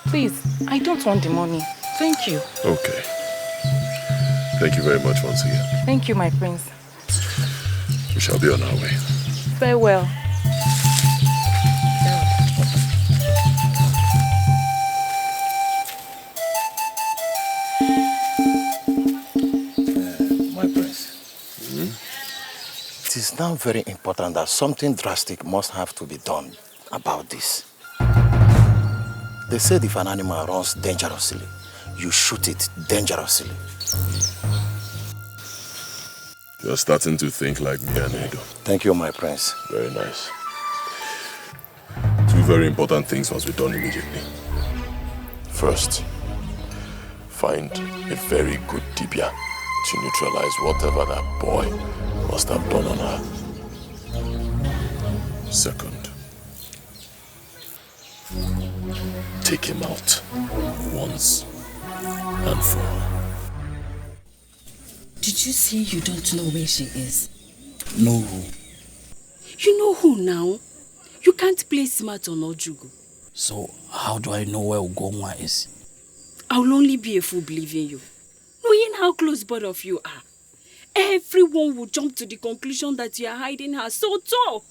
Please, I don't want the money. Thank you.
Okay. Thank you very much once again.
Thank you, my prince.
We shall be on our way.
Farewell.
My prince. It is now very important that something drastic must have to be done about this. They said if an animal runs dangerously, you shoot it dangerously.
You're starting to think like me, Ini Edo.
Thank you, my prince.
Very nice. Two very important things must be done immediately. First, find a very good Dibia to neutralize whatever that boy must have done on her. Second, take him out once and for all.
Did you say you don't know where she is?
No. Who?
You know who now? You can't play smart on Ojugo.
So, how do I know where Ugonwa is?
I will only be a fool believing you. Knowing how close both of you are. Everyone will jump to the conclusion that you are hiding her. So talk.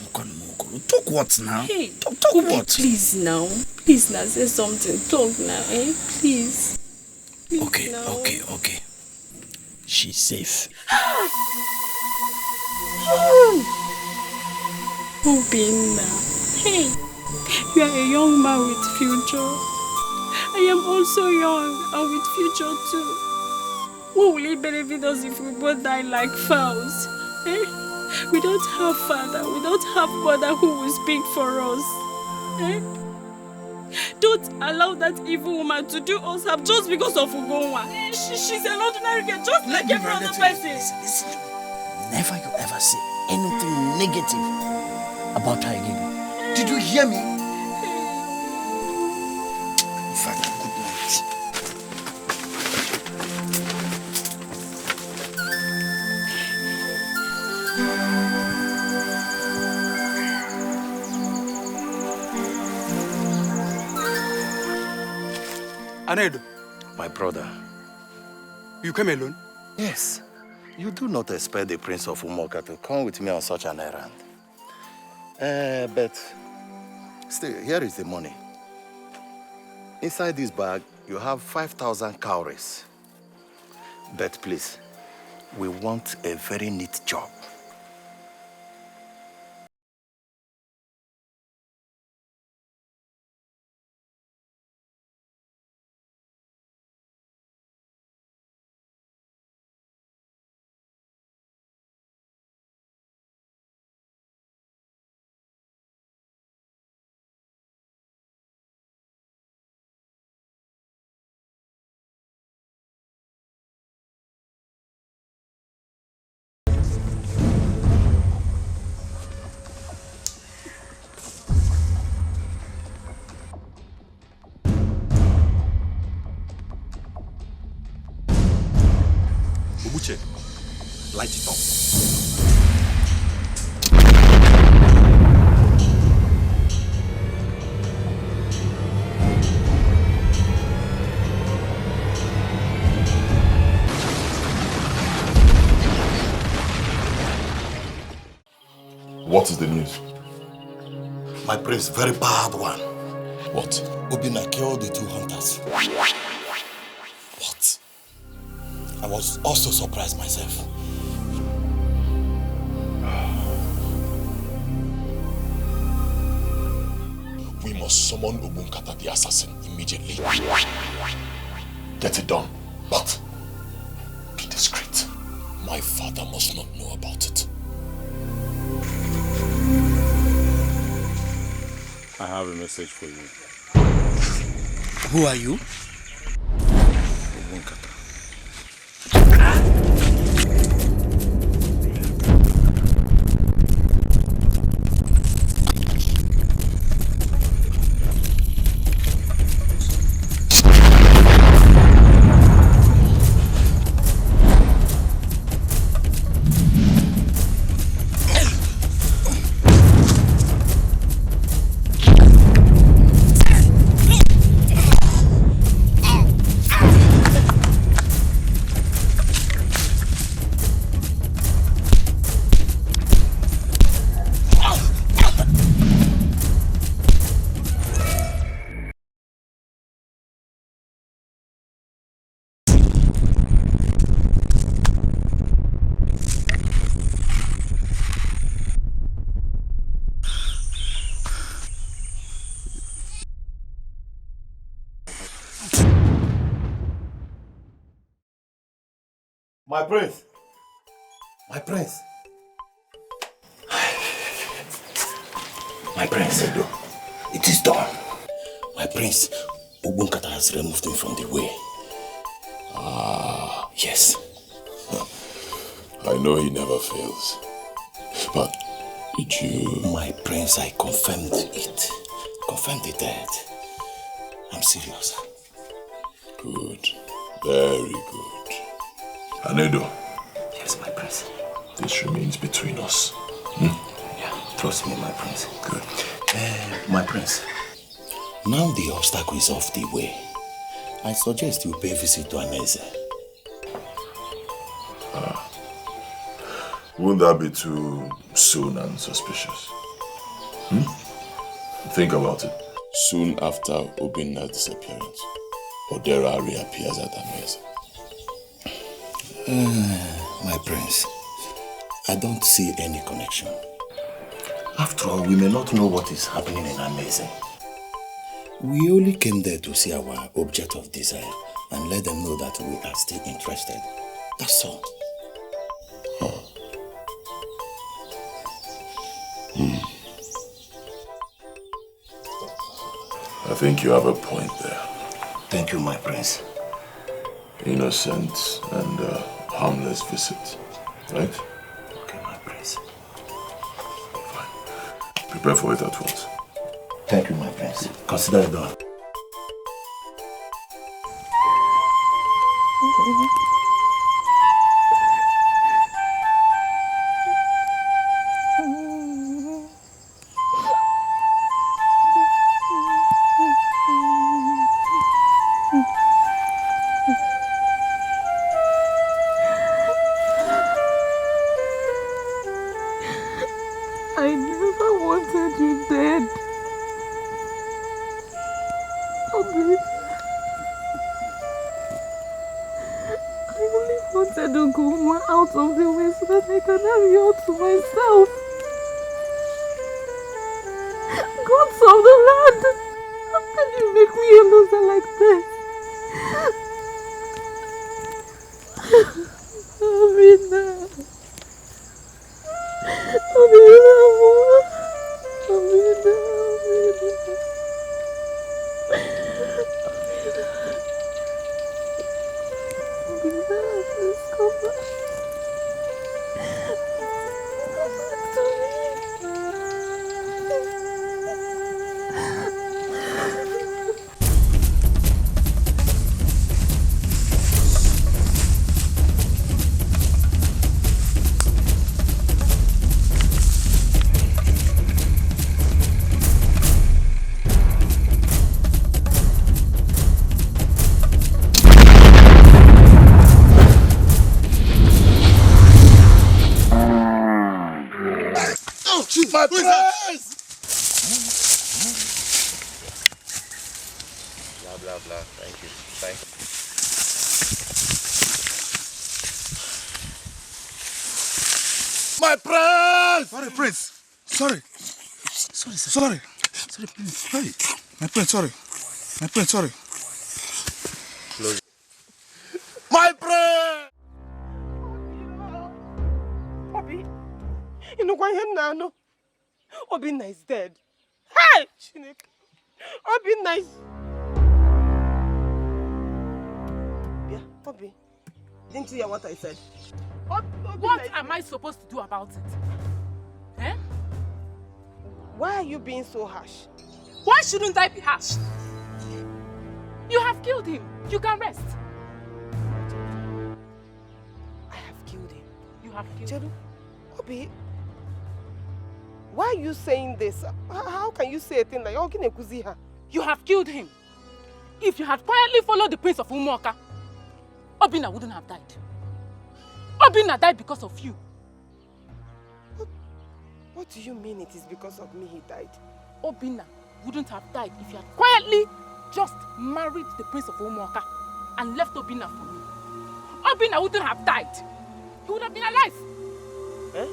Talk what now?
Hey,
talk
Obi,
what?
Please now. Please now, say something. Talk now, eh? Please. Please
okay,
now.
okay. She's safe.
Obinna. Hey, you are a young man with future. I am also young and with future too. What will it benefit us if we both die like fowls? Eh? We don't have father, we don't have mother who will speak for us. Eh? Don't allow that evil woman to do us harm just because of Ugonwa. She's an ordinary girl, just like every other person.
Listen to me. Never you ever say anything negative about her again. Did you hear me? In fact, good night.
Ini Edo.
My brother.
You came alone?
Yes. You do not expect the Prince of Umuoka to come with me on such an errand. But still, here is the money. Inside this bag, you have 5,000 cowries. But please, we want a very neat job.
Light it up.
What is the news?
My prince, very bad one.
What?
Obinna killed the 2 hunters.
What?
I was also surprised myself.
We must summon Obunkata the assassin immediately. Get it done. But be discreet. My father must not know about it.
I have a message for you.
Who are you?
Obunkata. My prince! My prince! My prince, Edo, it is done. My prince, Obunkata has removed him from the way.
Ah,
yes.
I know he never fails. But did you...
My prince, I confirmed it. Confirmed the death. I'm serious.
Good. Very good. And Edo.
Yes, my prince.
This remains between us.
Yeah, trust me, my prince. Good. My prince, now the obstacle is off the way. I suggest you pay a visit to Ameze.
Wouldn't that be too soon and suspicious? Think about it. Soon after Obinna's disappearance, Odera reappears at Ameze.
My prince, I don't see any connection. After all, we may not know what is happening in Ameze. We only came there to see our object of desire and let them know that we are still interested. That's all.
I think you have a point there.
Thank you, my prince.
Innocent and harmless visit, right?
Okay, my prince.
Fine. Prepare for it at once.
Thank you, my prince. Consider it done.
I only wanted Ugoma out of the way so that I can have you all to myself. Gods of the land! How can you make me a loser like this? Amina. Please come back. Come back to me.
My press!
Blah, blah, blah. Thank you. Thank you.
My prince!
Sorry, Prince. Sorry.
Sorry, sir.
Sorry.
Sorry, Prince.
Hey, my Prince, sorry. My Prince, sorry.
Close.
My prince!
Obi, you know why here now? No, Obinna is dead. Hey, Chineke, Obinna is. Yeah, Obi, didn't you hear what I said?
What am I supposed to do about it? Eh?
Why are you being so harsh?
Why shouldn't I be harsh? You have killed him. You can rest.
I have killed him.
You have killed
him. Obi, why are you saying this? How can you say a thing like Oginekuziha?
You have killed him. If you had quietly followed the prince of Umuoka, Obinna wouldn't have died. Obinna died because of you.
What do you mean it is because of me he died?
Obinna wouldn't have died if you had quietly just married the prince of Umuoka and left Obinna for me. Obinna wouldn't have died. He would have been alive.
Eh?